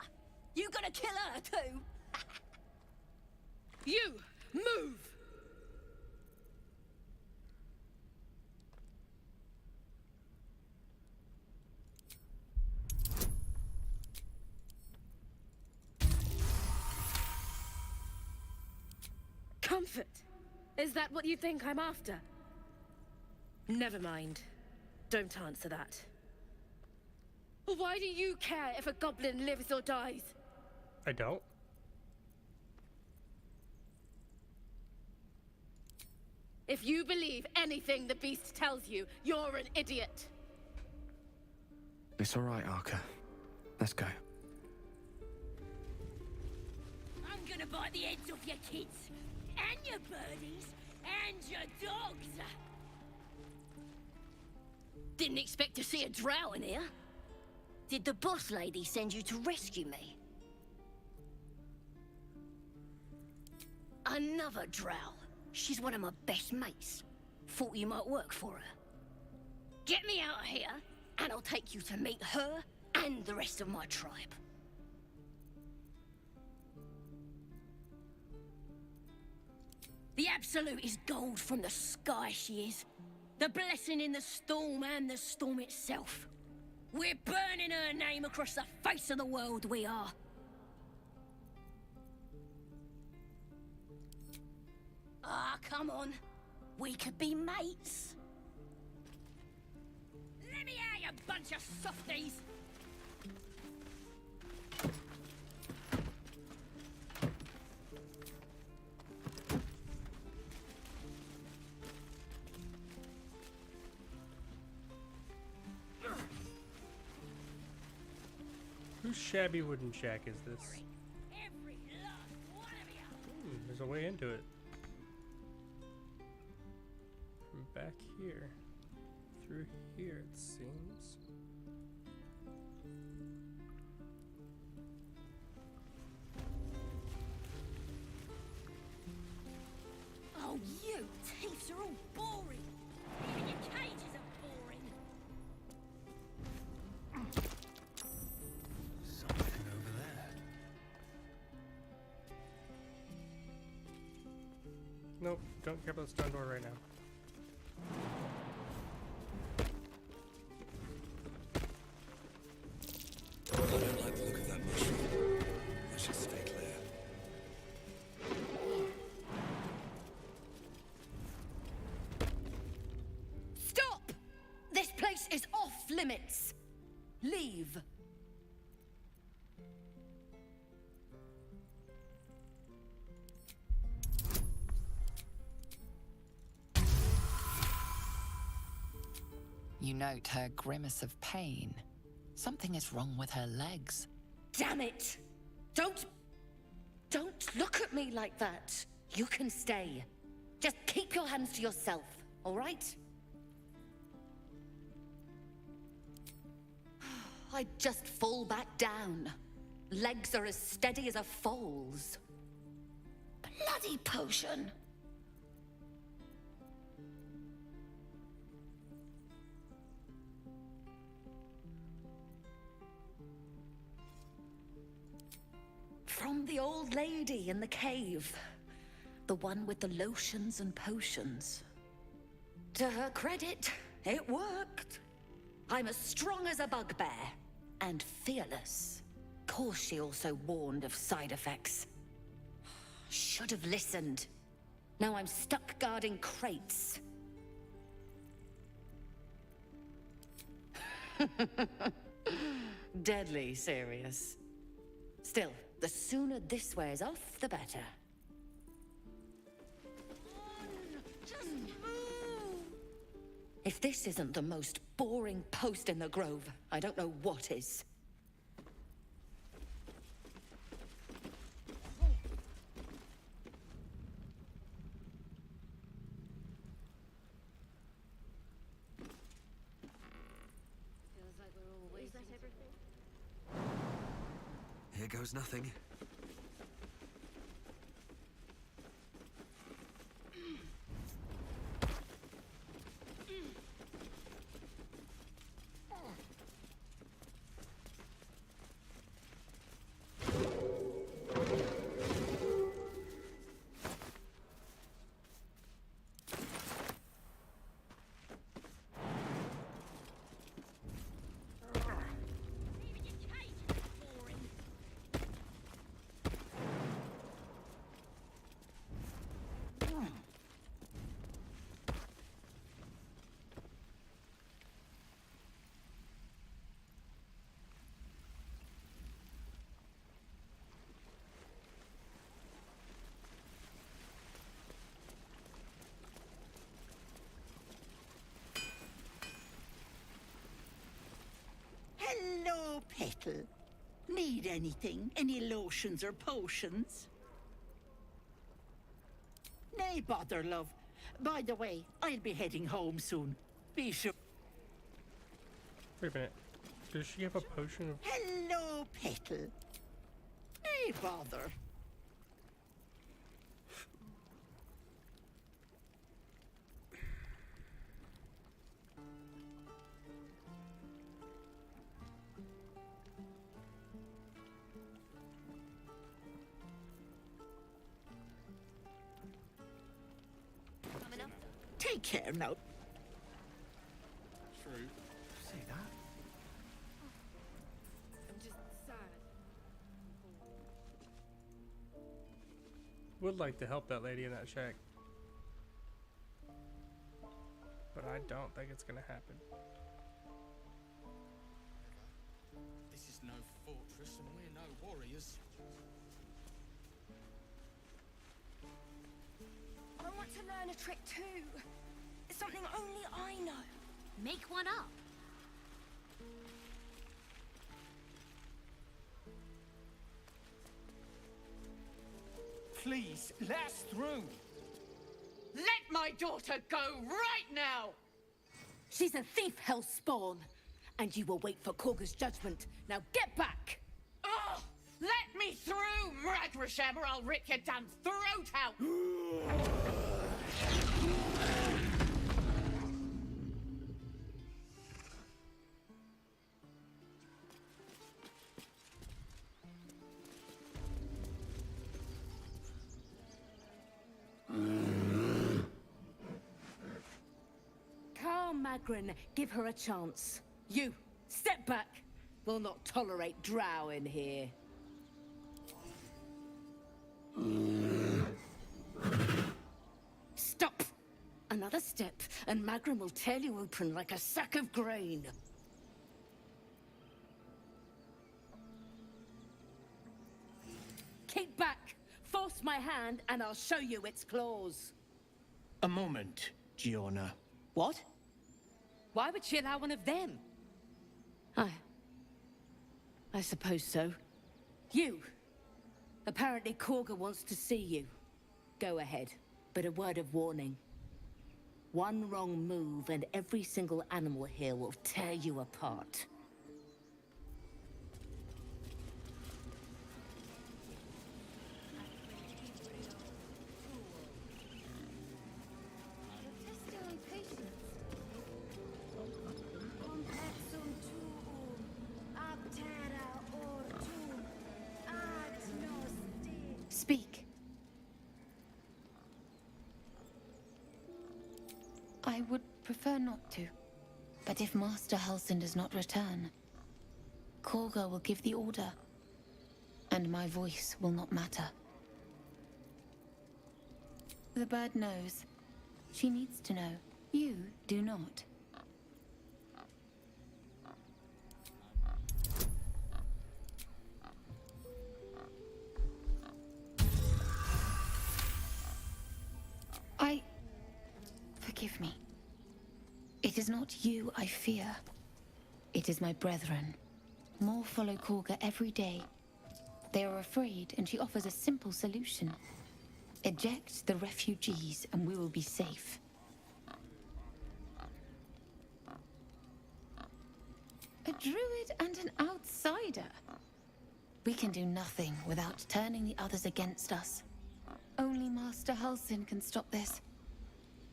You gonna kill her too? You, move! Comfort? Is that what you think I'm after? Never mind. Don't answer that. Why do you care if a goblin lives or dies? I don't. If you believe anything the beast tells you, you're an idiot. It's all right, Arca. Let's go. I'm gonna gonna bite the heads off your kids, and your birdies, and your dogs. Didn't expect to see a drow in here. Did the boss lady send you to rescue me? Another drow. She's one of my best mates. Thought you might work for her. Get me out of here, and I'll take you to meet her and the rest of my tribe. The Absolute is gold from the sky, she is. The blessing in the storm and the storm itself. We're burning her name across the face of the world, we are. Ah, come on. We could be mates. Let me out, you bunch of softies. Whose shabby wooden shack is this? There's a way into it. From back here. Through here, it seems. Oh, you thieves are all boring. Even your cages are boring. Something over there. Nope, don't care about the stone door right now. I don't like the look of that mushroom. I should stay clear. Stop! This place is off limits. Leave. You note her grimace of pain. Something is wrong with her legs. Damn it! Don't look at me like that. You can stay. Just keep your hands to yourself, all right? I'd just fall back down. Legs are as steady as a foal's. Bloody potion! From the old lady in the cave. The one with the lotions and potions. To her credit, it worked. I'm as strong as a bugbear. And fearless. Course she also warned of side effects. Should have listened. Now I'm stuck guarding crates. Deadly serious. Still, the sooner this wears off, the better. Just move! If this isn't the most boring post in the Grove, I don't know what is. Here goes nothing. Hello, Petal. Need anything? Any lotions or potions? Nay, bother, love. By the way, I'll be heading home soon. Be sure. Wait a minute. Does she have a potion of... Hello, Petal. Nay, bother. Take care now. True. Say that. I'm just sad. Would like to help that lady in that shack. But I don't think it's gonna happen. This is no fortress, and we're no warriors. I want to learn a trick too. It's something only I know. Make one up. Please, let us through. Let my daughter go right now! She's a thief, hellspawn. And you will wait for Korga's judgment. Now get back! Oh! Let me through, Mragrasham, or I'll rip your damn throat out! Carl Magrin, give her a chance. You, step back. We'll not tolerate drow in here. Stop! Another step, and Magrin will tear you open like a sack of grain. Keep back! Force my hand, and I'll show you its claws. A moment, Giona. What? Why would she allow one of them? I suppose so. You! Apparently Korga wants to see you. Go ahead, but a word of warning. One wrong move and every single animal here will tear you apart. Speak. I would prefer not to. But if Master Halsin does not return, Korga will give the order, and my voice will not matter. The bird knows. She needs to know. You do not. Forgive me. It is not you I fear. It is my brethren. More follow Korga every day. They are afraid, and she offers a simple solution. Eject the refugees, and we will be safe. A druid and an outsider. We can do nothing without turning the others against us. Only Master Halsin can stop this.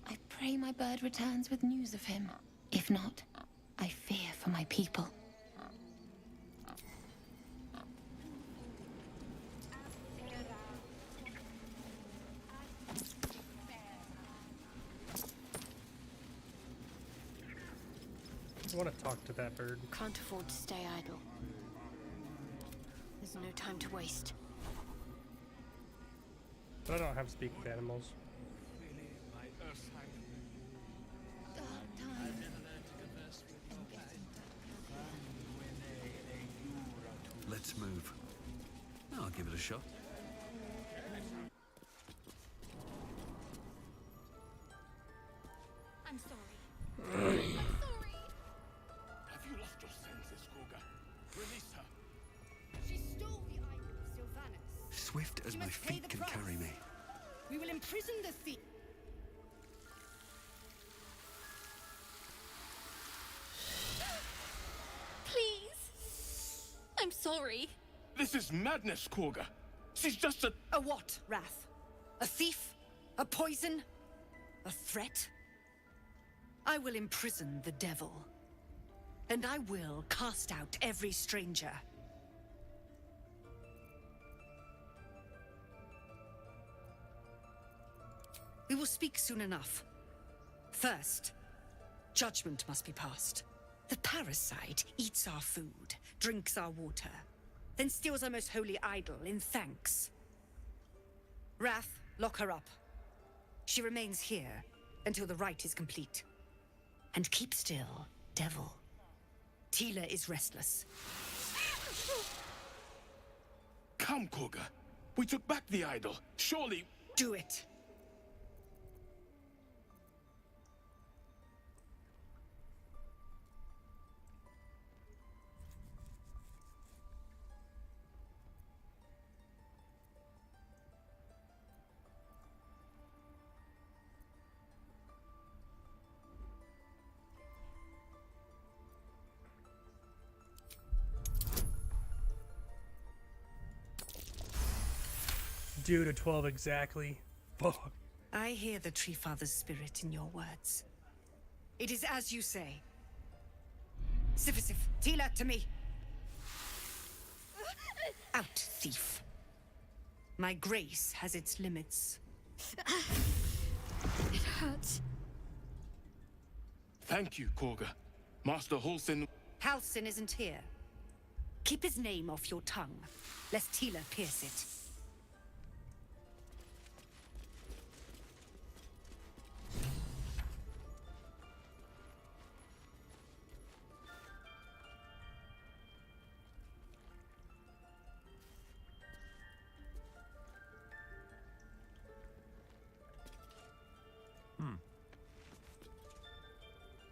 I pray my bird returns with news of him. If not, I fear for my people. I want to talk to that bird. Can't afford to stay idle. There's no time to waste. But I don't have speak with animals. Let's move. I'll give it a shot. I'm sorry. I'm sorry. Have you lost your senses, Korga? Release her. She stole the eye of Sylvanas. Swift as my feet can carry me. We will imprison the thief. Please. I'm sorry. This is madness, Korga. She's just a... A what, Wrath? A thief? A poison? A threat? I will imprison the devil. And I will cast out every stranger. We will speak soon enough. First, judgment must be passed. The parasite eats our food, drinks our water, then steals our most holy idol in thanks. Wrath, lock her up. She remains here until the rite is complete. And keep still, devil. Tila is restless. Come, Korga. We took back the idol. Surely... Do it. Due to 12 exactly. Fuck. I hear the Tree Father's spirit in your words. It is as you say. Sifisif, Tila, to me. Out, thief. My grace has its limits. It hurts. Thank you, Korga. Master Halsin... Halsin isn't here. Keep his name off your tongue, lest Tila pierce it.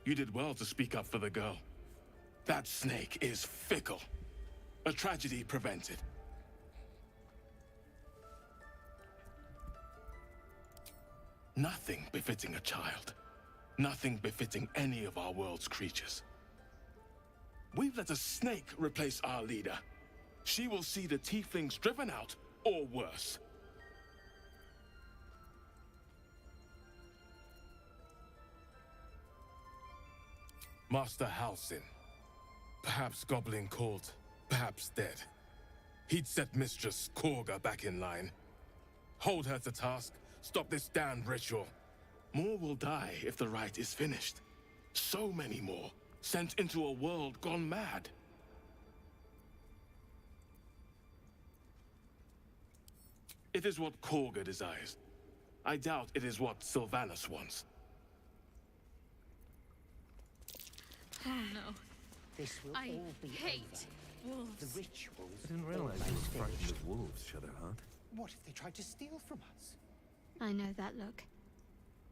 You did well to speak up for the girl. That snake is fickle. A tragedy prevented. Nothing befitting a child. Nothing befitting any of our world's creatures. We've let a snake replace our leader. She will see the tieflings driven out, or worse. Master Halsin. Perhaps goblin called, perhaps dead. He'd set Mistress Korga back in line. Hold her to task, stop this damned ritual. More will die if the rite is finished. So many more, sent into a world gone mad. It is what Korga desires. I doubt it is what Sylvanus wants. Oh no. This will I all be hate over. wolves. The rituals I didn't realize you were frightened of wolves, Shadowheart. What if they tried to steal from us? I know that look.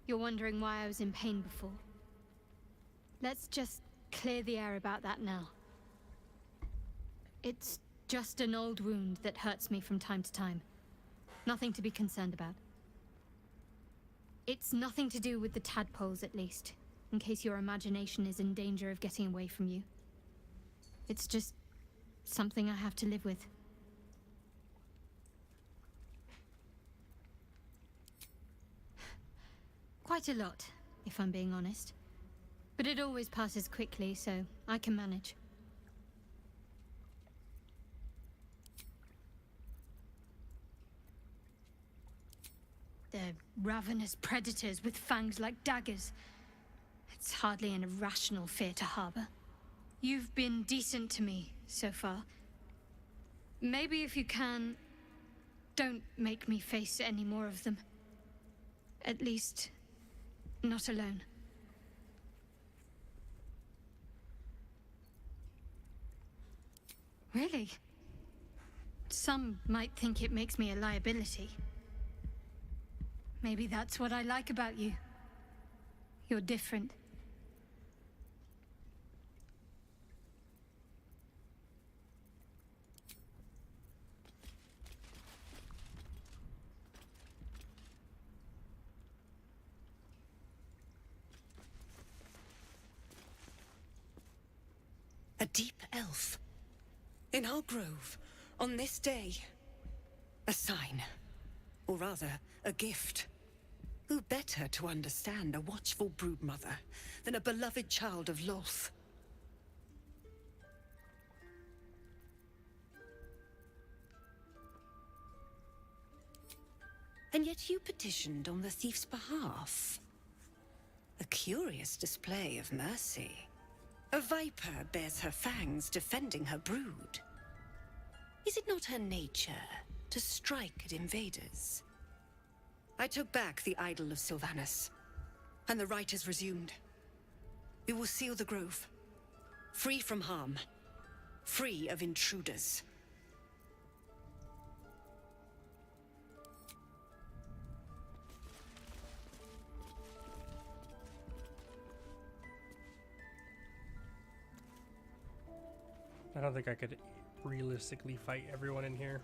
You're wondering why I was in pain before. Let's just clear the air about that now. It's just an old wound that hurts me from time to time. Nothing to be concerned about. It's nothing to do with the tadpoles, at least, in case your imagination is in danger of getting away from you. It's just something I have to live with. Quite a lot, if I'm being honest. But it always passes quickly, so I can manage. They're ravenous predators with fangs like daggers. It's hardly an irrational fear to harbor. You've been decent to me so far. Maybe if you can, don't make me face any more of them. At least, not alone. Really? Some might think it makes me a liability. Maybe that's what I like about you. You're different. A deep elf. In our grove, on this day. A sign. Or rather, a gift. Who better to understand a watchful broodmother than a beloved child of Lolth? And yet you petitioned on the thief's behalf. A curious display of mercy. A viper bears her fangs defending her brood. Is it not her nature to strike at invaders? I took back the idol of Sylvanus, and the rite is resumed. We will seal the grove, free from harm, free of intruders. I don't think I could realistically fight everyone in here.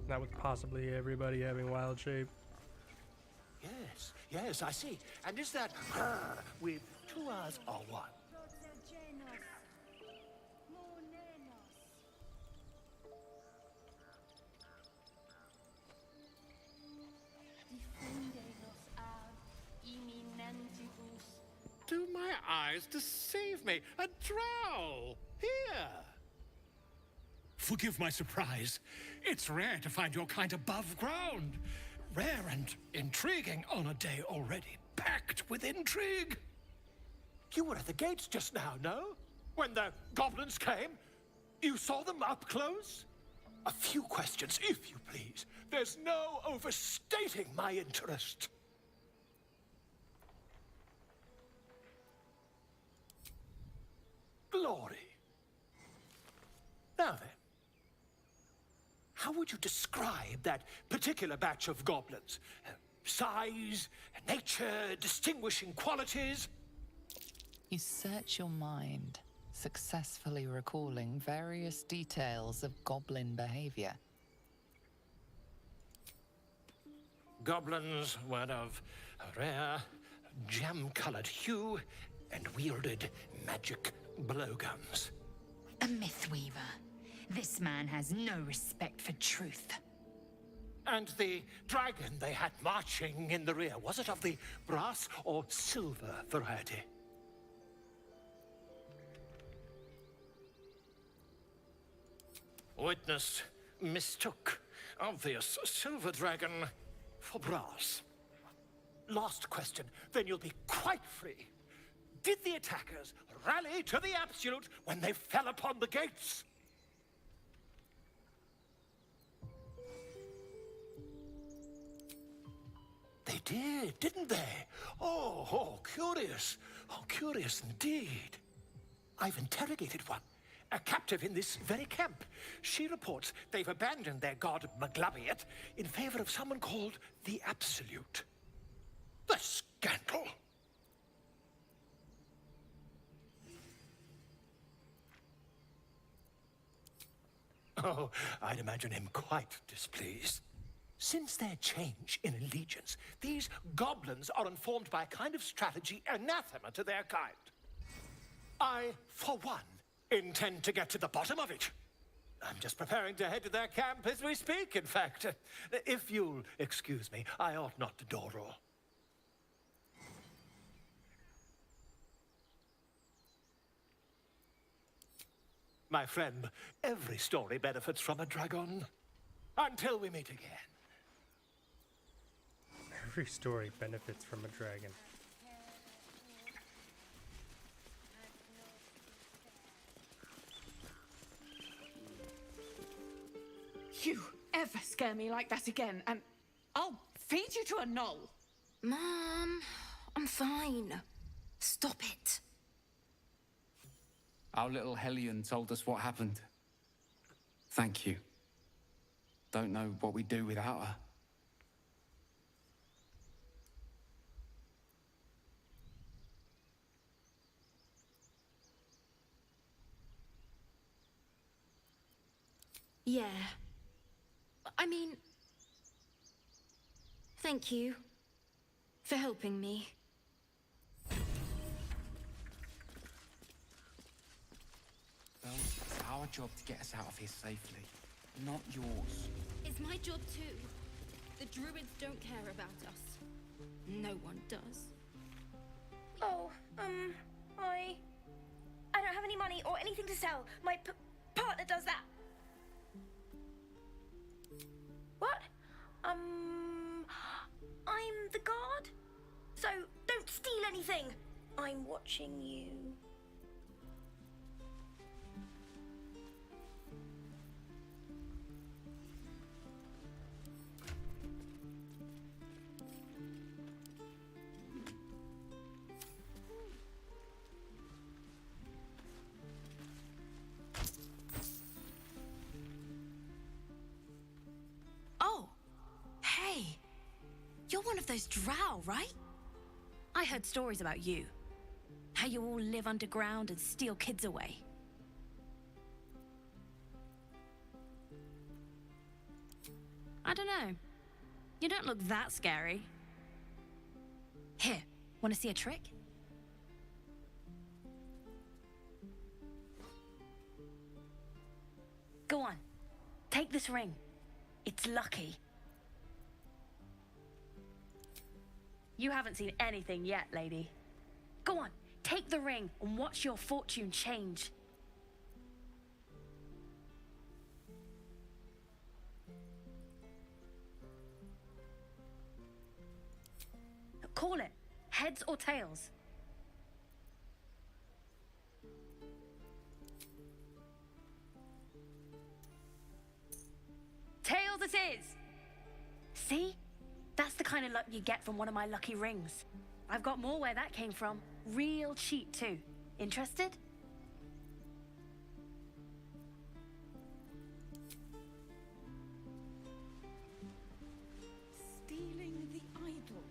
Not with possibly everybody having wild shape. Yes, yes, I see. And is that with 2 R's or 1? Do my eyes deceive me? A drow! Here! Forgive my surprise. It's rare to find your kind above ground. Rare and intriguing on a day already packed with intrigue. You were at the gates just now, no? When the goblins came? You saw them up close? A few questions, if you please. There's no overstating my interest. Glory. Now then, how would you describe that particular batch of goblins? Size, nature, distinguishing qualities? You search your mind, successfully recalling various details of goblin behavior. Goblins were of a rare, jam-colored hue and wielded magic blowguns. A mythweaver. This man has no respect for truth. And the dragon they had marching in the rear, was it of the brass or silver variety? Witness mistook obvious silver dragon for brass. Last question, then you'll be quite free. Did the attackers rally to the absolute when they fell upon the gates? They did, didn't they? Oh, curious. Oh, curious indeed. I've interrogated one, a captive in this very camp. She reports they've abandoned their god Maglabiet in favor of someone called the Absolute. The scandal! Oh, I'd imagine him quite displeased. Since their change in allegiance, these goblins are informed by a kind of strategy anathema to their kind. I, for one, intend to get to the bottom of it. I'm just preparing to head to their camp as we speak, in fact. If you'll excuse me, I ought not to door roll. My friend, every story benefits from a dragon. Until we meet again. Every story benefits from a dragon. You ever scare me like that again, and I'll feed you to a knoll. Mom, I'm fine. Stop it. Our little Hellion told us what happened. Thank you. Don't know what we'd do without her. Yeah. I mean, thank you for helping me. Well, it's our job to get us out of here safely, not yours. It's my job too. The druids don't care about us. No one does. Oh, I don't have any money or anything to sell. My partner does that. What? I'm the guard. So don't steal anything. I'm watching you. Oh, hey. You're one of those drow, right? I heard stories about you. How you all live underground and steal kids away. I don't know. You don't look that scary. Here, want to see a trick? Go on, take this ring. It's lucky. You haven't seen anything yet, lady. Go on, take the ring and watch your fortune change. Call it, heads or tails. Tails it is! See? That's the kind of luck you get from one of my lucky rings. I've got more where that came from. Real cheap too. Interested? Stealing the idol.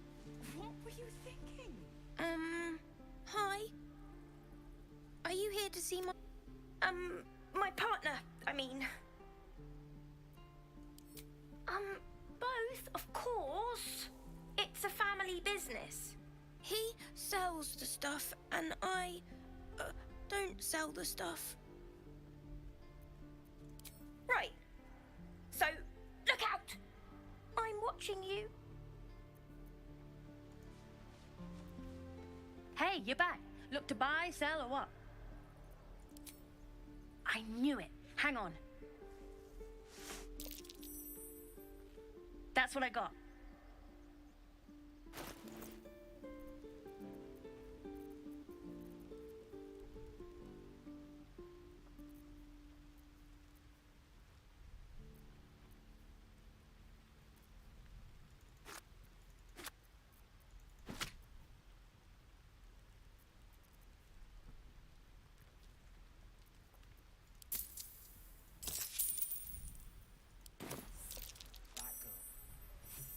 What were you thinking? Hi. Are you here to see my partner, I mean? Both, of course. It's a family business. He sells the stuff, and I don't sell the stuff. Right. So, look out! I'm watching you. Hey, you're back. Look to buy, sell, or what? I knew it. Hang on. That's what I got.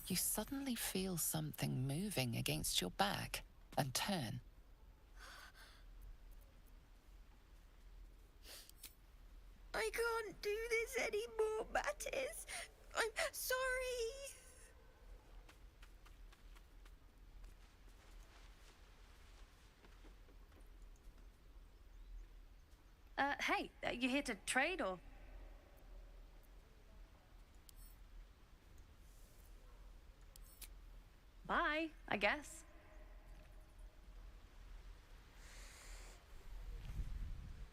You suddenly feel something moving against your back and turn. I can't do this anymore, Mattis. I'm sorry. Hey, you here to trade or? Bye, I guess.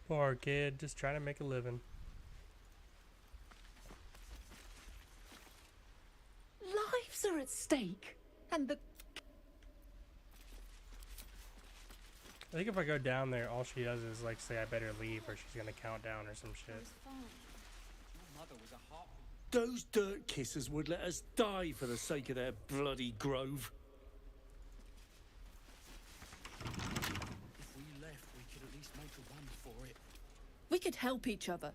Poor kid, just trying to make a living. Lives are at stake, and the I think if I go down there, all she does is like say I better leave or she's gonna count down or some shit. Those dirt kissers would let us die for the sake of their bloody grove. If we left, we could at least make a run for it. We could help each other.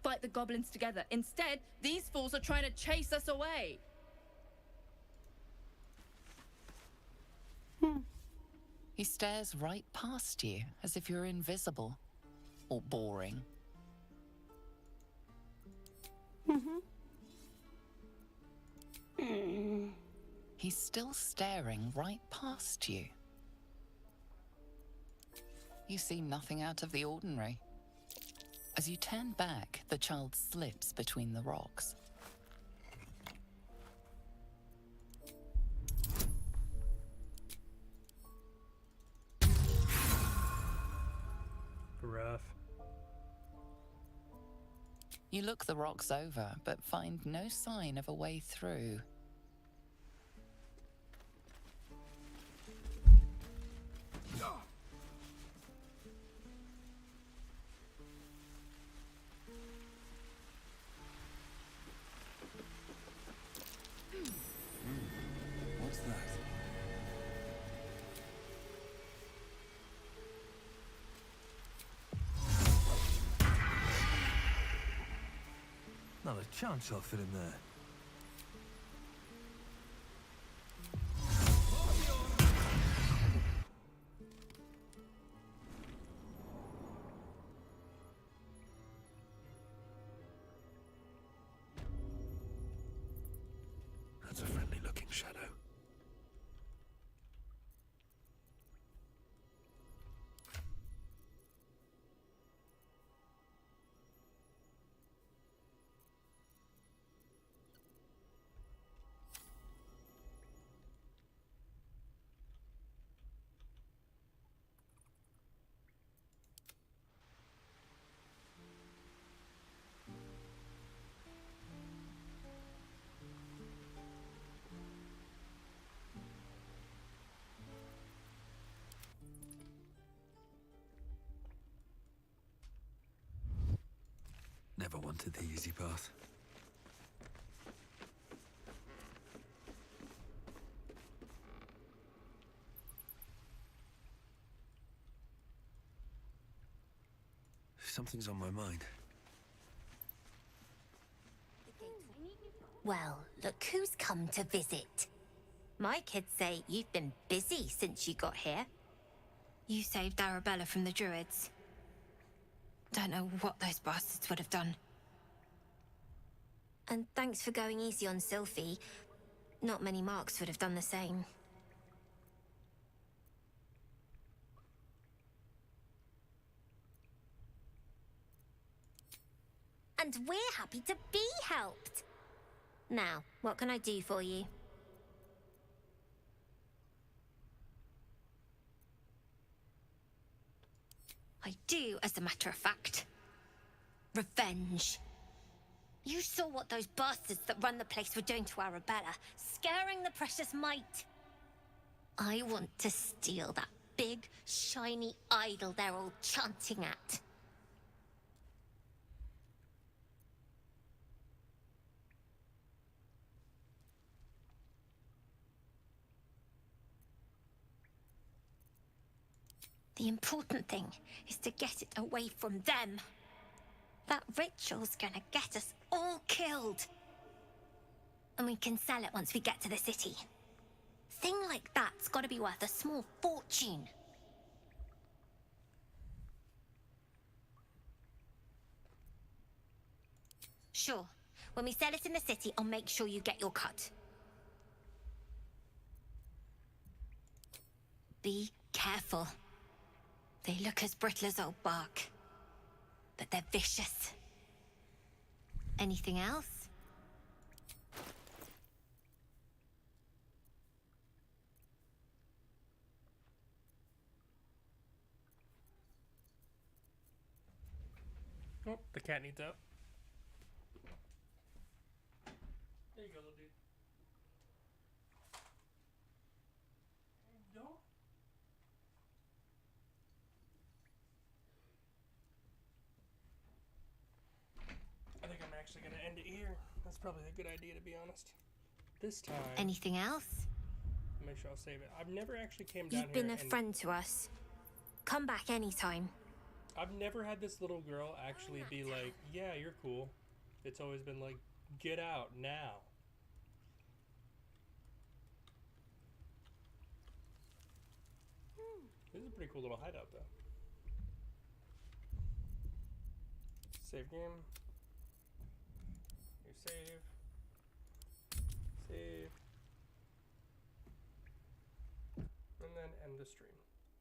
Fight the goblins together. Instead, these fools are trying to chase us away. He stares right past you as if you're invisible or boring. he's still staring right past you. You see nothing out of the ordinary. As you turn back, the child slips between the rocks. Rough. You look the rocks over, but find no sign of a way through. What's that? Not a chance I'll fit in there. That's a friendly-looking shadow. Never wanted the easy path. Something's on my mind. Well, look who's come to visit. My kids say you've been busy since you got here. You saved Arabella from the Druids. Don't know what those bastards would have done. And thanks for going easy on Sylphie. Not many Marks would have done the same. And we're happy to be helped. Now, what can I do for you? I do, as a matter of fact. Revenge. You saw what those bastards that run the place were doing to Arabella, scaring the precious mite. I want to steal that big, shiny idol they're all chanting at. The important thing is to get it away from them. That ritual's gonna get us all killed. And we can sell it once we get to the city. Thing like that's gotta be worth a small fortune. Sure. When we sell it in the city, I'll make sure you get your cut. Be careful. They look as brittle as old bark, but they're vicious. Anything else? Oh, the cat needs out. There you go, little dude. Don't. I think I'm actually going to end it here. That's probably a good idea, to be honest. This time... Anything else? Make sure I'll save it. I've never actually came down You've here been a friend to us. Come back anytime. I've never had this little girl actually be like, yeah, you're cool. It's always been like, get out now. This is a pretty cool little hideout, though. Save game. New save. Save. then end the stream.